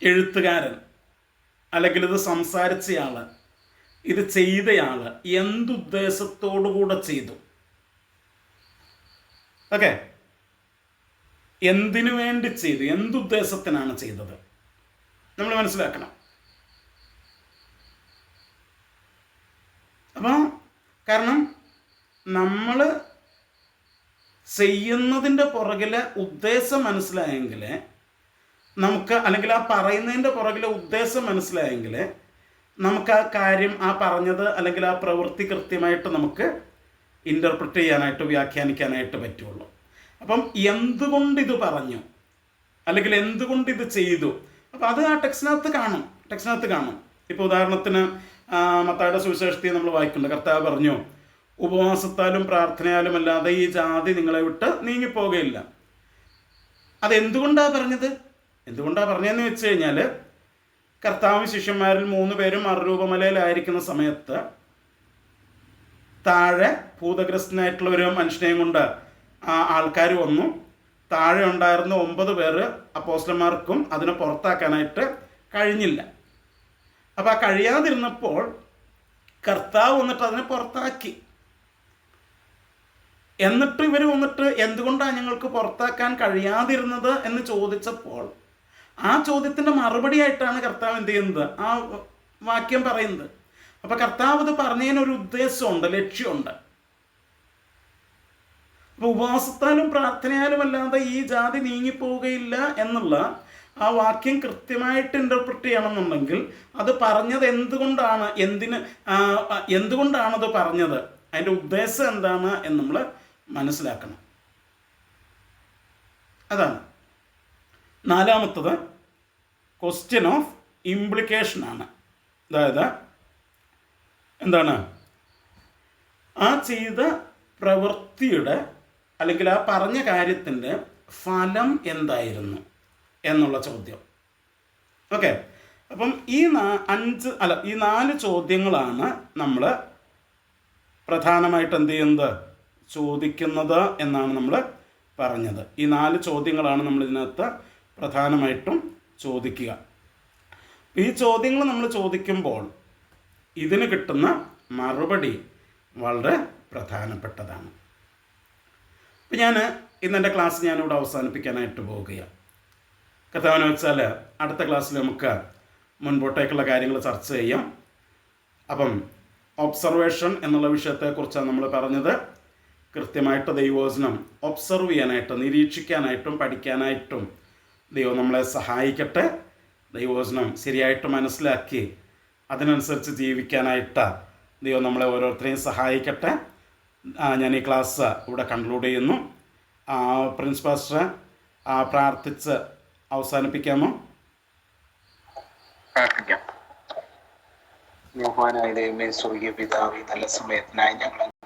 എഴുത്തുകാരൻ അല്ലെങ്കിൽ ഇത് സംസാരിച്ചയാൾ, ഇത് ചെയ്തയാൾ എന്തുദ്ദേശത്തോടു കൂടെ ചെയ്തു? ഓക്കെ, എന്തിനു വേണ്ടി ചെയ്തു, എന്തുദ്ദേശത്തിനാണ് ചെയ്തത് നമ്മൾ മനസ്സിലാക്കണം. അപ്പോൾ കാരണം നമ്മൾ ചെയ്യുന്നതിൻ്റെ പുറകിലെ ഉദ്ദേശം മനസ്സിലായെങ്കിൽ നമുക്ക്, അല്ലെങ്കിൽ ആ പറയുന്നതിൻ്റെ പുറകിലെ ഉദ്ദേശം മനസ്സിലായെങ്കിൽ നമുക്ക് ആ കാര്യം, ആ പറഞ്ഞത് അല്ലെങ്കിൽ ആ പ്രവൃത്തി കൃത്യമായിട്ട് നമുക്ക് ഇൻ്റർപ്രറ്റ് ചെയ്യാനായിട്ട്, വ്യാഖ്യാനിക്കാനായിട്ട് പറ്റുള്ളൂ. അപ്പം എന്തുകൊണ്ട് ഇത് പറഞ്ഞു അല്ലെങ്കിൽ എന്തുകൊണ്ട് ഇത് ചെയ്തു, അപ്പം അത് ആ ടെക്സ്റ്റിനകത്ത് കാണും. ഇപ്പോൾ ഉദാഹരണത്തിന് മത്തായിയുടെ സുവിശേഷത്തിൽ നമ്മൾ വായിക്കുന്നുണ്ട്, കർത്താവ് പറഞ്ഞു, ഉപവാസത്താലും പ്രാർത്ഥനയാലും അല്ലാതെ ഈ ജാതി നിങ്ങളെ വിട്ട് നീങ്ങിപ്പോകുകയില്ല. അതെന്തുകൊണ്ടാണ് പറഞ്ഞത്? എന്തുകൊണ്ടാണ് പറഞ്ഞതെന്ന് വെച്ച് കഴിഞ്ഞാൽ, കർത്താവ് ശിഷ്യന്മാരിൽ 3 പേരും മറുരൂപമലയിലായിരിക്കുന്ന സമയത്ത് താഴെ ഭൂതഗ്രസ്തനായിട്ടുള്ള ഒരു മനുഷ്യനെയും കൊണ്ട് ആൾക്കാർ വന്നു. താഴെ ഉണ്ടായിരുന്ന 9 പേര് അപ്പോസ്തലന്മാർക്കും അതിനെ പുറത്താക്കാനായിട്ട് കഴിഞ്ഞില്ല. അപ്പോൾ ആ കഴിയാതിരുന്നപ്പോൾ കർത്താവ് വന്നിട്ട് അതിനെ പുറത്താക്കി. എന്നിട്ട് ഇവർ വന്നിട്ട് എന്തുകൊണ്ടാണ് ഞങ്ങൾക്ക് പുറത്താക്കാൻ കഴിയാതിരുന്നത് എന്ന് ചോദിച്ചപ്പോൾ ആ ചോദ്യത്തിൻ്റെ മറുപടി ആയിട്ടാണ് കർത്താവ് എന്ത് ചെയ്യുന്നത്, ആ വാക്യം പറയുന്നത്. അപ്പം കർത്താവ് ഇത് പറഞ്ഞതിനൊരു ഉദ്ദേശമുണ്ട്, ലക്ഷ്യമുണ്ട്. അപ്പോൾ ഉപവാസത്താലും പ്രാർത്ഥനയാലും അല്ലാതെ ഈ ജാതി നീങ്ങിപ്പോവുകയില്ല എന്നുള്ള ആ വാക്യം കൃത്യമായിട്ട് ഇൻ്റർപ്രറ്റ് ചെയ്യണമെന്നുണ്ടെങ്കിൽ അത് പറഞ്ഞത് എന്തുകൊണ്ടാണ്, എന്തുകൊണ്ടാണത് പറഞ്ഞത്, അതിൻ്റെ ഉദ്ദേശം എന്താണ് എന്ന് നമ്മൾ മനസ്സിലാക്കണം. അതാണ്. 4-മത്തത് ക്വസ്റ്റ്യൻ ഓഫ് ഇംപ്ലിക്കേഷനാണ്. അതായത് എന്താണ്, ആ ചെയ്ത പ്രവൃത്തിയുടെ അല്ലെങ്കിൽ ആ പറഞ്ഞ കാര്യത്തിൻ്റെ ഫലം എന്തായിരുന്നു എന്നുള്ള ചോദ്യം. ഓക്കെ, അപ്പം ഈ 4 ചോദ്യങ്ങളാണ് നമ്മൾ പ്രധാനമായിട്ട് എന്ത് ചെയ്യുന്നത്, ചോദിക്കുന്നത് എന്നാണ് നമ്മൾ പറഞ്ഞത്. ഈ 4 ചോദ്യങ്ങളാണ് നമ്മൾ ഇതിനകത്ത് പ്രധാനമായിട്ടും ചോദിക്കുക. ഈ ചോദ്യങ്ങൾ നമ്മൾ ചോദിക്കുമ്പോൾ ഇതിന് കിട്ടുന്ന മറുപടി വളരെ പ്രധാനപ്പെട്ടതാണ്. അപ്പം ഞാൻ ഇന്നെൻ്റെ ക്ലാസ് ഞാനിവിടെ അവസാനിപ്പിക്കാനായിട്ട് പോവുകയാണ്. കർത്താവിനെ വെച്ചാൽ അടുത്ത ക്ലാസ്സിൽ നമുക്ക് മുൻപോട്ടേക്കുള്ള കാര്യങ്ങൾ ചർച്ച ചെയ്യാം. അപ്പം ഒബ്സർവേഷൻ എന്നുള്ള വിഷയത്തെക്കുറിച്ചാണ് നമ്മൾ പറഞ്ഞത്. കൃത്യമായിട്ട് ദൈവവചനം ഒബ്സർവ് ചെയ്യാനായിട്ട്, നിരീക്ഷിക്കാനായിട്ടും പഠിക്കാനായിട്ടും ദൈവം നമ്മളെ സഹായിക്കട്ടെ. ദൈവവചനം ശരിയായിട്ട് മനസ്സിലാക്കി അതിനനുസരിച്ച് ജീവിക്കാനായിട്ട് ദൈവം നമ്മളെ ഓരോരുത്തരെയും സഹായിക്കട്ടെ. ഞാൻ ഈ ക്ലാസ് ഇവിടെ കൺക്ലൂഡ് ചെയ്യുന്നു. പ്രിൻസ് പാസ്റ്റർ പ്രാർത്ഥിച്ച് അവസാനിപ്പിക്കാമോ? പ്രാർത്ഥിക്കാം. യോഹന്നായ ദൈവമേ, സ്വർഗീയ പിതാവേ, നല്ല സമയത്തിനായി ഞങ്ങൾ